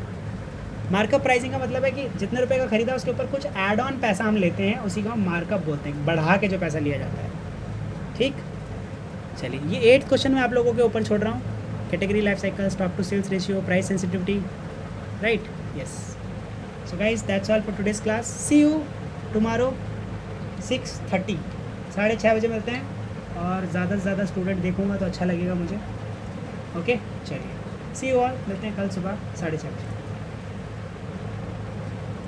मार्कअप प्राइसिंग का मतलब है कि जितने रुपए का खरीदा उसके ऊपर कुछ ऐड ऑन पैसा हम लेते हैं, उसी को हम मार्कअप बोलते हैं, बढ़ा के जो पैसा लिया जाता है। ठीक, चलिए ये 8th क्वेश्चन मैं आप लोगों के ऊपर छोड़ रहा हूँ। Category, life cycle, stock to sales ratio, price sensitivity, right? Yes. So guys that's all for today's class. See you tomorrow 6:30, 6:30 बजे मिलते हैं। और ज़्यादा से ज़्यादा स्टूडेंट देखूंगा तो अच्छा लगेगा मुझे। ओके, चलिए सी यू ऑल, मिलते हैं कल सुबह 6:30 बजे।